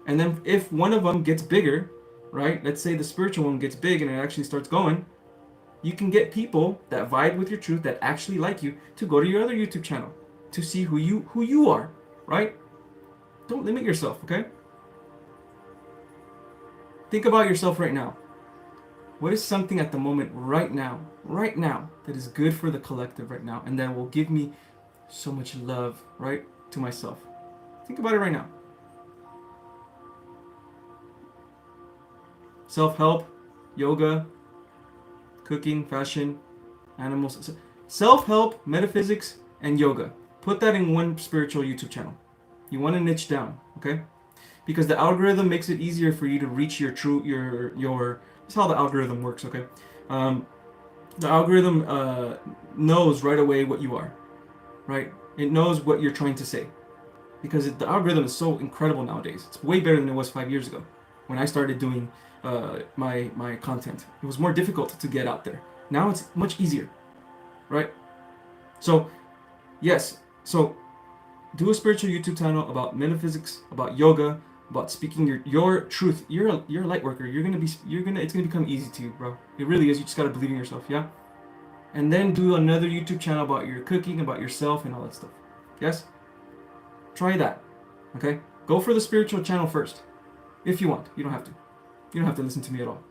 And then if one of them gets bigger, right? Let's say the spiritual one gets big and it actually starts going, you can get people that vibe with your truth, that actually like you, to go to your other YouTube channel to see who you are, right? Don't limit yourself, okay? Think about yourself right now. What is something at the moment right now, that is good for the collective right now, and that will give me so much love, right, to myself? Think about it right now. Self-help, yoga, cooking, fashion, animals. Self-help, metaphysics, and yoga. Put that in one spiritual YouTube channel. You want to niche down, okay? Because the algorithm makes it easier for you to reach your that's how the algorithm works, okay? The algorithm knows right away what you are, right? It knows what you're trying to say. Because the algorithm is so incredible nowadays. It's way better than it was 5 years ago when I started doing my content. It was more difficult to get out there. Now it's much easier, right? So, yes. So, do a spiritual YouTube channel about metaphysics, about yoga, about speaking your truth. You're a light worker. It's gonna become easy to you, bro. It really is. You just gotta believe in yourself, yeah. And then do another YouTube channel about your cooking, about yourself, and all that stuff. Yes. Try that. Okay. Go for the spiritual channel first, if you want. You don't have to. You don't have to listen to me at all.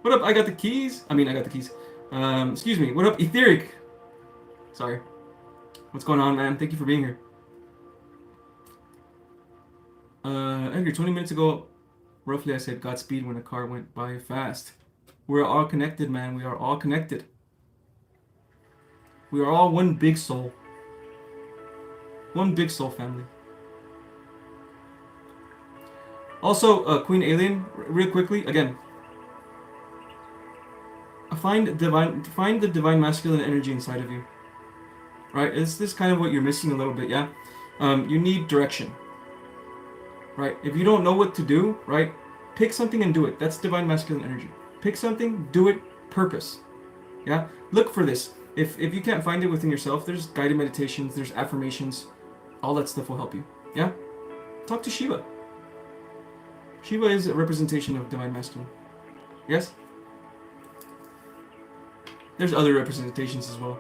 What up? I got the keys. I got the keys. Excuse me. What up, Etheric? Sorry. What's going on, man? Thank you for being here. Edgar, 20 minutes ago, roughly I said Godspeed when a car went by fast. We're all connected, man. We are all connected. We are all one big soul. One big soul family. Also, Queen Alien, real quickly, again, find the divine masculine energy inside of you. Right? Is this kind of what you're missing a little bit, yeah? You need direction. Right? If you don't know what to do, right? Pick something and do it. That's divine masculine energy. Pick something, do it, purpose. Yeah? Look for this. If you can't find it within yourself, there's guided meditations, there's affirmations. All that stuff will help you. Yeah? Talk to Shiva. Shiva is a representation of divine masculine. Yes? There's other representations as well.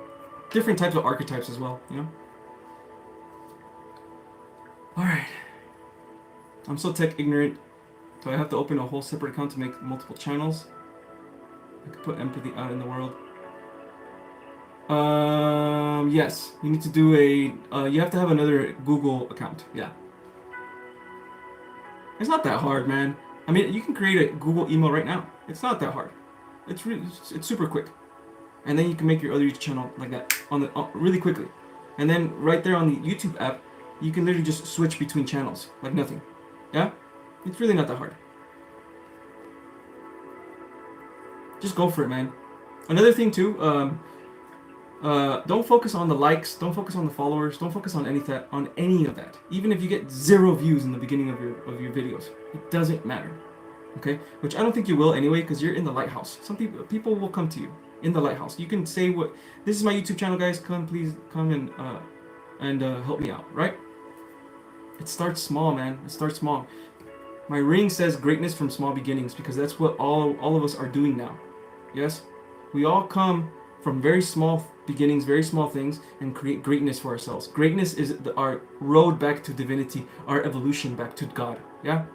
Different types of archetypes as well, you know? Alright. I'm so tech ignorant. Do I have to open a whole separate account to make multiple channels? I could put empathy out in the world. Yes. You need to do you have to have another Google account. Yeah. It's not that hard, man. You can create a Google email right now. It's not that hard. It's super quick. And then you can make your other YouTube channel like that really quickly. And then right there on the YouTube app, you can literally just switch between channels like nothing. Yeah? It's really not that hard. Just go for it, man. Another thing too, don't focus on the likes, don't focus on the followers, don't focus on any of that. Even if you get 0 views in the beginning of your videos, it doesn't matter. Okay? Which I don't think you will anyway, because you're in the lighthouse. Some people will come to you in the lighthouse. You can say this is my YouTube channel, guys. Please come and help me out, right? It starts small, man. It starts small. My ring says greatness from small beginnings, because that's what all of us are doing now. Yes? We all come from very small beginnings, very small things, and create greatness for ourselves. Greatness is our road back to divinity, our evolution back to God. Yeah?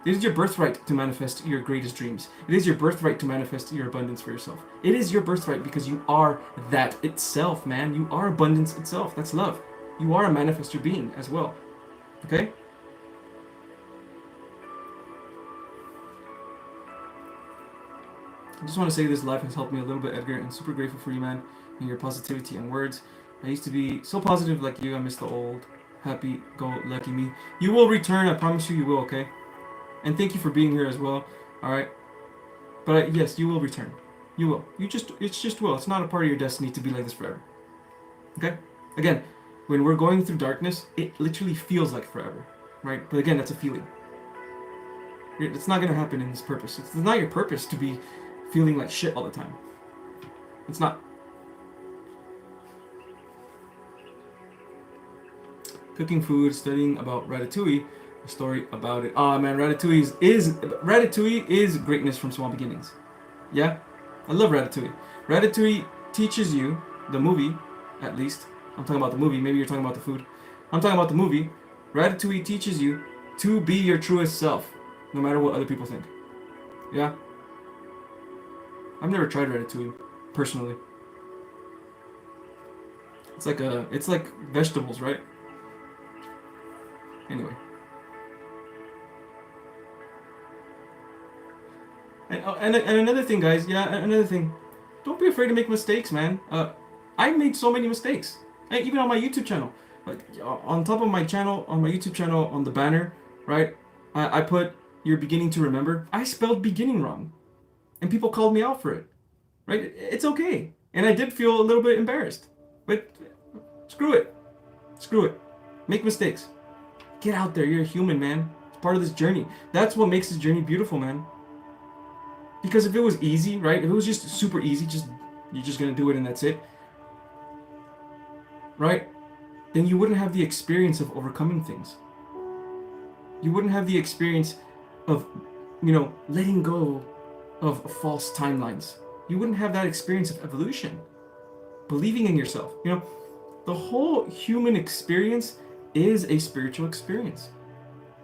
It is your birthright to manifest your greatest dreams. It is your birthright to manifest your abundance for yourself. It is your birthright because you are that itself, man. You are abundance itself. That's love. You are a manifestor being as well. Okay? I just want to say this life has helped me a little bit, Edgar, and super grateful for you, man, and your positivity and words. I used to be so positive like you. I miss the old, happy-go-lucky me. You will return. I promise you, you will, okay? And thank you for being here as well, all right? But yes, you will return. You will. It's just will. It's not a part of your destiny to be like this forever. Okay? Again, when we're going through darkness, it literally feels like forever, right? But again, that's a feeling. It's not going to happen in this purpose. It's not your purpose to be feeling like shit all the time. It's not. Cooking food, studying about Ratatouille, a story about it. Oh man, Ratatouille is greatness from small beginnings. Yeah? I love Ratatouille. Ratatouille teaches you, the movie, at least. I'm talking about the movie, maybe you're talking about the food. I'm talking about the movie. Ratatouille teaches you to be your truest self, no matter what other people think. Yeah? I've never tried Ratatouille, personally. It's like vegetables, right? Anyway. And another thing, guys, another thing. Don't be afraid to make mistakes, man. I made so many mistakes. Even on my YouTube channel. Like, on top of my channel, on my YouTube channel, on the banner, right? I put, you're beginning to remember. I spelled beginning wrong. And people called me out for it. Right? It's okay. And I did feel a little bit embarrassed. But screw it. Screw it. Make mistakes. Get out there. You're a human, man. It's part of this journey. That's what makes this journey beautiful, man. Because if it was easy, right? If it was just super easy, you're just gonna do it and that's it. Right? then you wouldn't have the experience of overcoming things. You wouldn't have the experience of, letting go of false timelines. You wouldn't have that experience of evolution, believing in yourself. The whole human experience is a spiritual experience.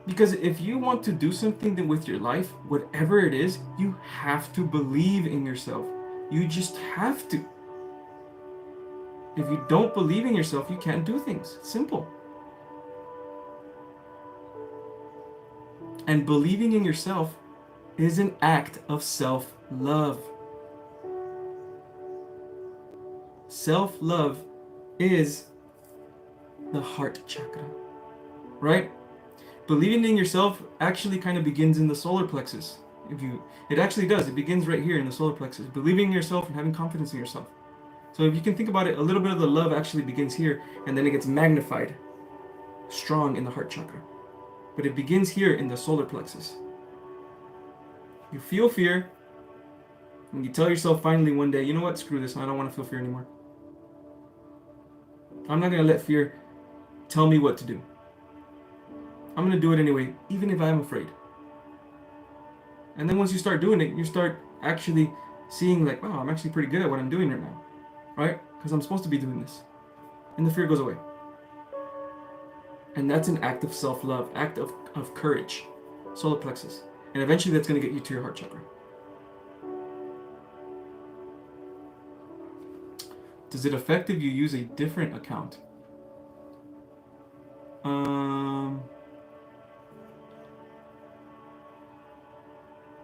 Because if you want to do something with your life, whatever it is, you have to believe in yourself. You just have to. If you don't believe in yourself, you can't do things. Simple. And believing in yourself is an act of self-love. Self-love is the heart chakra, right? Believing in yourself actually kind of begins in the solar plexus. It actually does. It begins right here in the solar plexus. Believing in yourself and having confidence in yourself. So if you can think about it, a little bit of the love actually begins here, and then it gets magnified, strong in the heart chakra. But it begins here in the solar plexus. You feel fear, and you tell yourself finally one day, you know what, screw this, I don't want to feel fear anymore. I'm not going to let fear tell me what to do. I'm going to do it anyway, even if I'm afraid. And then once you start doing it, you start actually seeing like, wow, I'm actually pretty good at what I'm doing right now. Right? Because I'm supposed to be doing this. And the fear goes away. And that's an act of self-love, act of courage, solar plexus. And eventually that's going to get you to your heart chakra. Does it affect if you use a different account?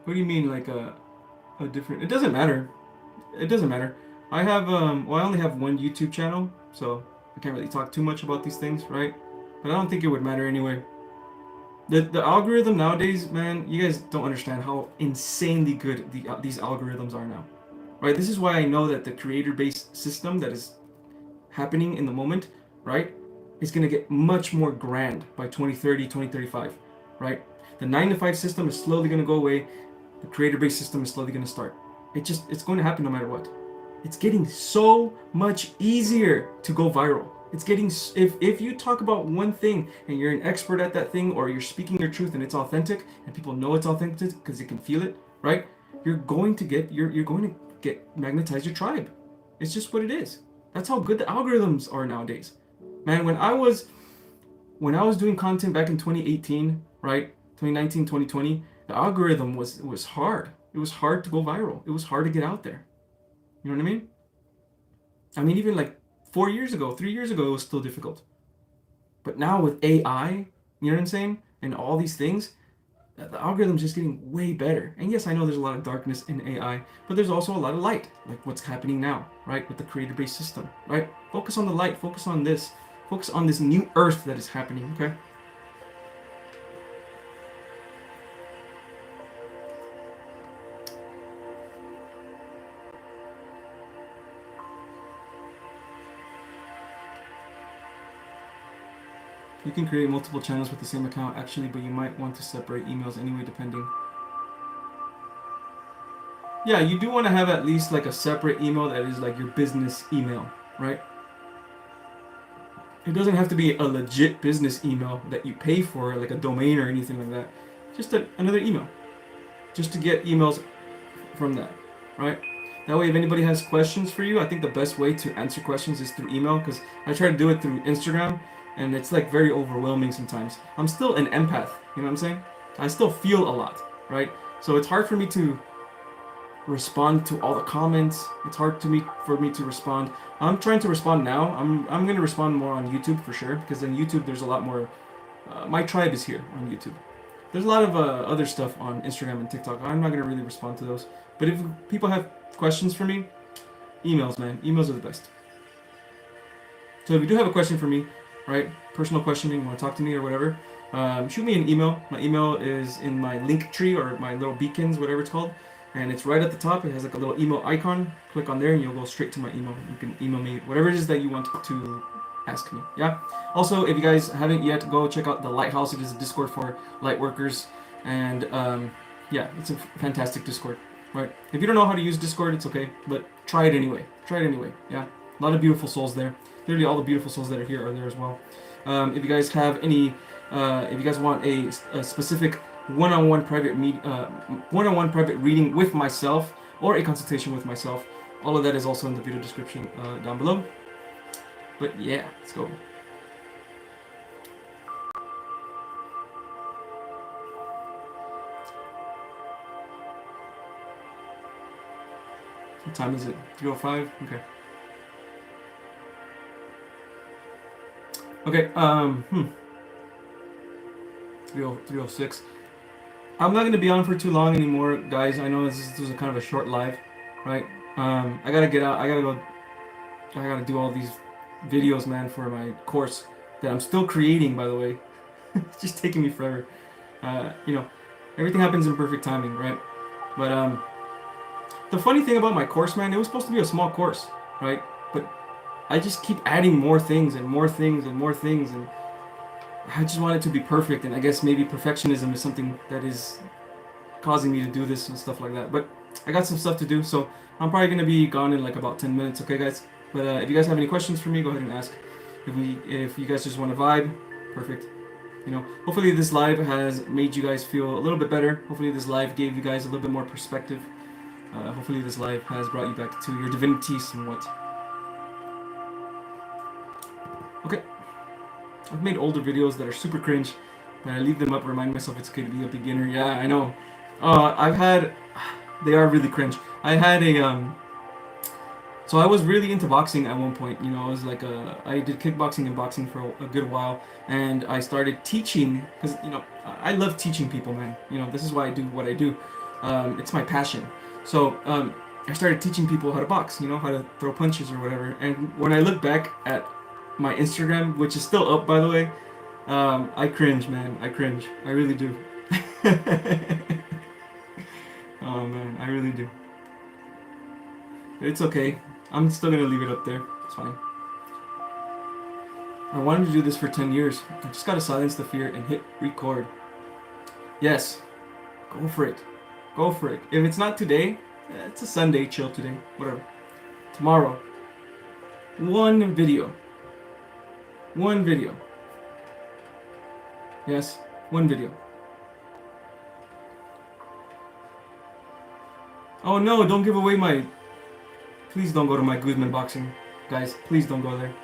What do you mean, like a different? It doesn't matter. It doesn't matter. I have I only have one YouTube channel, so I can't really talk too much about these things, right? But I don't think it would matter anyway. The algorithm nowadays, man, you guys don't understand how insanely good these algorithms are now, right? This is why I know that the creator-based system that is happening in the moment, right, is going to get much more grand by 2030, 2035, right? The 9-to-5 system is slowly going to go away. The creator-based system is slowly going to start. It's going to happen no matter what. It's getting so much easier to go viral. It's getting, if you talk about one thing and you're an expert at that thing, or you're speaking your truth and it's authentic and people know it's authentic because they can feel it, right? You're going to get magnetize your tribe. It's just what it is. That's how good the algorithms are nowadays. Man, when I was doing content back in 2018, right? 2019, 2020, the algorithm was hard. It was hard to go viral. It was hard to get out there. You know what I mean? I mean, even like 4 years ago, 3 years ago, it was still difficult. But now with AI, you know what I'm saying? And all these things, the algorithm's just getting way better. And yes, I know there's a lot of darkness in AI, but there's also a lot of light, like what's happening now, right? With the creator-based system, right? Focus on the light, focus on this. Focus on this new earth that is happening, okay? You can create multiple channels with the same account, actually, but you might want to separate emails anyway, depending. Yeah, you do want to have at least like a separate email that is like your business email, right? It doesn't have to be a legit business email that you pay for, like a domain or anything like that. Just another email. Just to get emails from that, right? That way, if anybody has questions for you, I think the best way to answer questions is through email, because I try to do it through Instagram, and it's like very overwhelming sometimes. I'm still an empath, you know what I'm saying? I still feel a lot, right? So it's hard for me to respond to all the comments. It's hard for me to respond. I'm trying to respond now. I'm going to respond more on YouTube for sure, because on YouTube there's a lot more. My tribe is here on YouTube. There's a lot of other stuff on Instagram and TikTok. I'm not going to really respond to those. But if people have questions for me, emails, man. Emails are the best. So if you do have a question for me, right, personal questioning, you want to talk to me or whatever, shoot me an email. My email is in my link tree, or my little beacons, whatever it's called. And it's right at the top. It has like a little email icon. Click on there and you'll go straight to my email. You can email me whatever it is that you want to ask me. Yeah. Also, if you guys haven't yet, go check out the Lighthouse. It is a Discord for Lightworkers. And yeah, it's a fantastic Discord. Right. If you don't know how to use Discord, it's okay. But try it anyway. Try it anyway. Yeah. A lot of beautiful souls there. Literally all the beautiful souls that are here are there as well. If you guys have any, if you guys want a specific one-on-one private one-on-one private reading with myself or a consultation with myself, all of that is also in the video description down below. But yeah, let's go. What time is it? 3:05? Okay. Okay, 3:06. I'm not gonna be on for too long anymore, guys. I know this was a kind of a short live, right? I gotta get out. I gotta do all these videos, man, for my course that I'm still creating, by the way. It's just taking me forever. You know, everything happens in perfect timing, right? But the funny thing about my course, man, it was supposed to be a small course, right? But I just keep adding more things and more things and more things, and I just want it to be perfect. And I guess maybe perfectionism is something that is causing me to do this and stuff like that. But I got some stuff to do, so I'm probably gonna be gone in like about 10 minutes, okay, guys? But if you guys have any questions for me, go ahead and ask. If you guys just want to vibe, perfect. You know, hopefully this live has made you guys feel a little bit better. Hopefully this live gave you guys a little bit more perspective. Hopefully this live has brought you back to your divinity somewhat. Okay. I've made older videos that are super cringe, and I leave them up, remind myself it's good to be a beginner. Yeah, I know. They are really cringe. I had so I was really into boxing at one point. You know, I was like I did kickboxing and boxing for a good while, and I started teaching because you know I love teaching people, man. You know, this is why I do what I do. It's my passion. So I started teaching people how to box. You know, how to throw punches or whatever. And when I look back at my Instagram, which is still up, by the way, I cringe, man. I cringe. I really do. Oh man, I really do. It's okay. I'm still gonna leave it up there. It's fine. I wanted to do this for 10 years. I just gotta silence the fear and hit record. Yes. Go for it. Go for it. If it's not today, it's a Sunday, chill today. Whatever. Tomorrow. One video. One video. Yes, one video. Oh no, don't give away my... Please don't go to my Guzman boxing. Guys, please don't go there.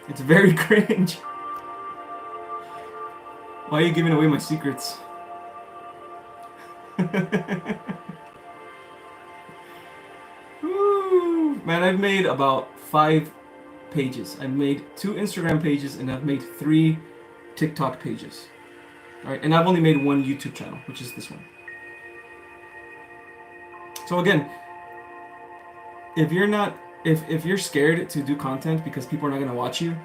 It's very cringe. Why are you giving away my secrets? Woo. Man, I've made about 5 pages. I've made 2 Instagram pages and I've made 3 TikTok pages. Alright, and I've only made 1 YouTube channel, which is this one. So again, if you're scared to do content because people are not gonna watch you,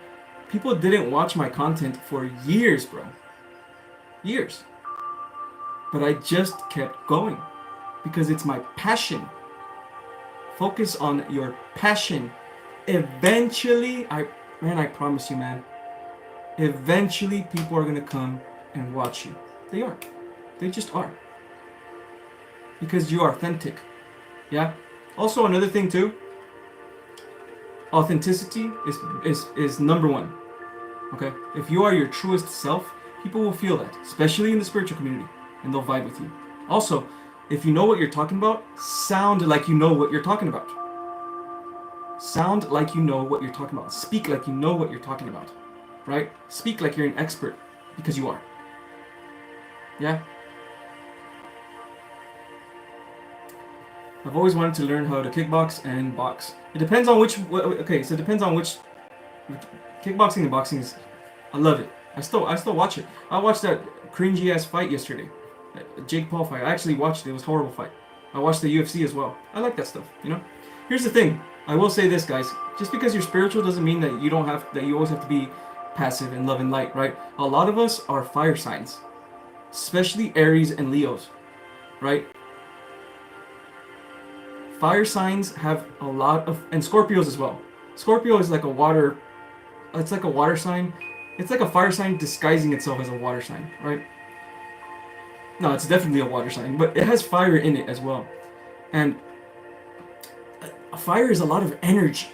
people didn't watch my content for years, bro. Years. But I just kept going because it's my passion. Focus on your passion. Eventually, I promise you, man. Eventually, people are gonna come and watch you. They are. They just are. Because you're authentic. Yeah. Also, another thing too. Authenticity is number 1. Okay. If you are your truest self, people will feel that, especially in the spiritual community, and they'll vibe with you. Also, if you know what you're talking about, sound like you know what you're talking about. Sound like you know what you're talking about. Speak like you know what you're talking about. Right? Speak like you're an expert, because you are. Yeah? I've always wanted to learn how to kickbox and box. It depends on which... Okay, so it depends on which... Kickboxing and boxing is... I love it. I still watch it. I watched that cringy ass fight yesterday. That Jake Paul fight. I actually watched it. It was a horrible fight. I watched the UFC as well. I like that stuff, you know? Here's the thing. I will say this, guys. Just because you're spiritual doesn't mean that you always have to be passive and love and light, right? A lot of us are fire signs. Especially Aries and Leos, right? Fire signs have a lot of... And Scorpios as well. Scorpio is like a water... It's like a water sign. It's like a fire sign disguising itself as a water sign, right? No, it's definitely a water sign, but it has fire in it as well. And fire is a lot of energy.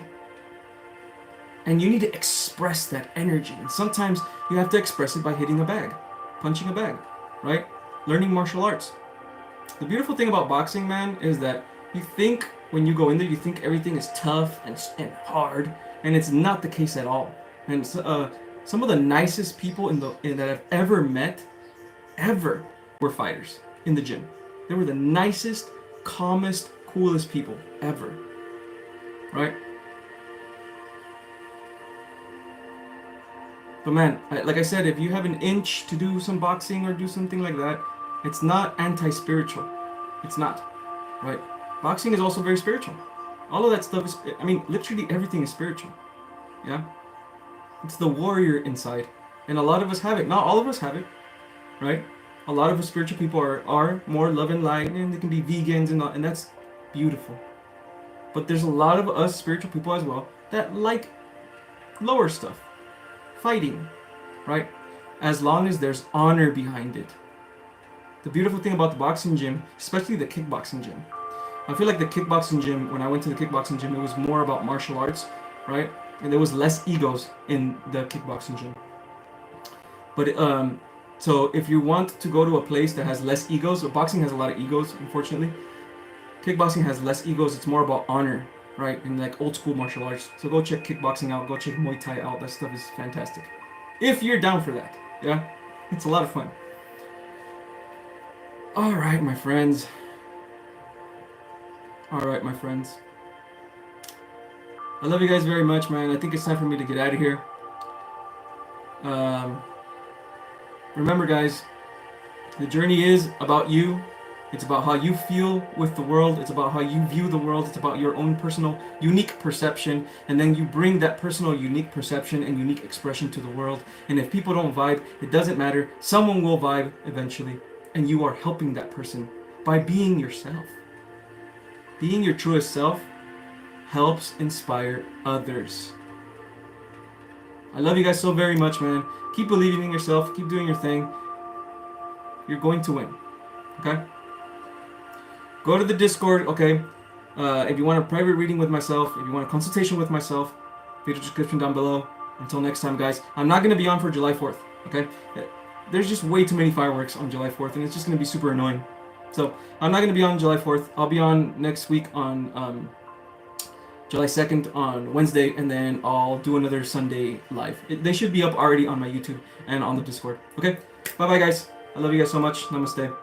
And you need to express that energy. And sometimes you have to express it by hitting a bag, punching a bag, right? Learning martial arts. The beautiful thing about boxing, man, is that you think when you go in there, you think everything is tough and hard, and it's not the case at all. And some of the nicest people that I've ever met, ever, were fighters in the gym. They were the nicest, calmest, coolest people ever, right? But man, like I said, if you have an inch to do some boxing or do something like that, it's not anti-spiritual. It's not, right? Boxing is also very spiritual. All of that stuff is, I mean, literally everything is spiritual. Yeah? It's the warrior inside. And a lot of us have it. Not all of us have it, right? A lot of us spiritual people are more love and light, and they can be vegans and that's beautiful. But there's a lot of us spiritual people as well that like lower stuff. Fighting, right? As long as there's honor behind it. The beautiful thing about the boxing gym, especially the kickboxing gym, I feel like the kickboxing gym, when I went to the kickboxing gym, it was more about martial arts, right? And there was less egos in the kickboxing gym. But so if you want to go to a place that has less egos, so boxing has a lot of egos, unfortunately. Kickboxing has less egos. It's more about honor, right? And like old school martial arts. So go check kickboxing out. Go check Muay Thai out. That stuff is fantastic. If you're down for that, yeah, it's a lot of fun. All right, my friends. All right, my friends. I love you guys very much, man. I think it's time for me to get out of here. Remember, guys, the journey is about you. It's about how you feel with the world. It's about how you view the world. It's about your own personal, unique perception. And then you bring that personal, unique perception and unique expression to the world. And if people don't vibe, it doesn't matter. Someone will vibe eventually. And you are helping that person by being yourself. Being your truest self helps inspire others. I love you guys so very much, man. Keep believing in yourself. Keep doing your thing. You're going to win. Okay? Go to the Discord, okay? If you want a private reading with myself, if you want a consultation with myself, video description down below. Until next time, guys. I'm not going to be on for July 4th, okay? There's just way too many fireworks on July 4th, and it's just going to be super annoying. So, I'm not going to be on July 4th. I'll be on next week on July 2nd on Wednesday, and then I'll do another Sunday live. They should be up already on my YouTube and on the Discord. Okay? Bye-bye, guys. I love you guys so much. Namaste.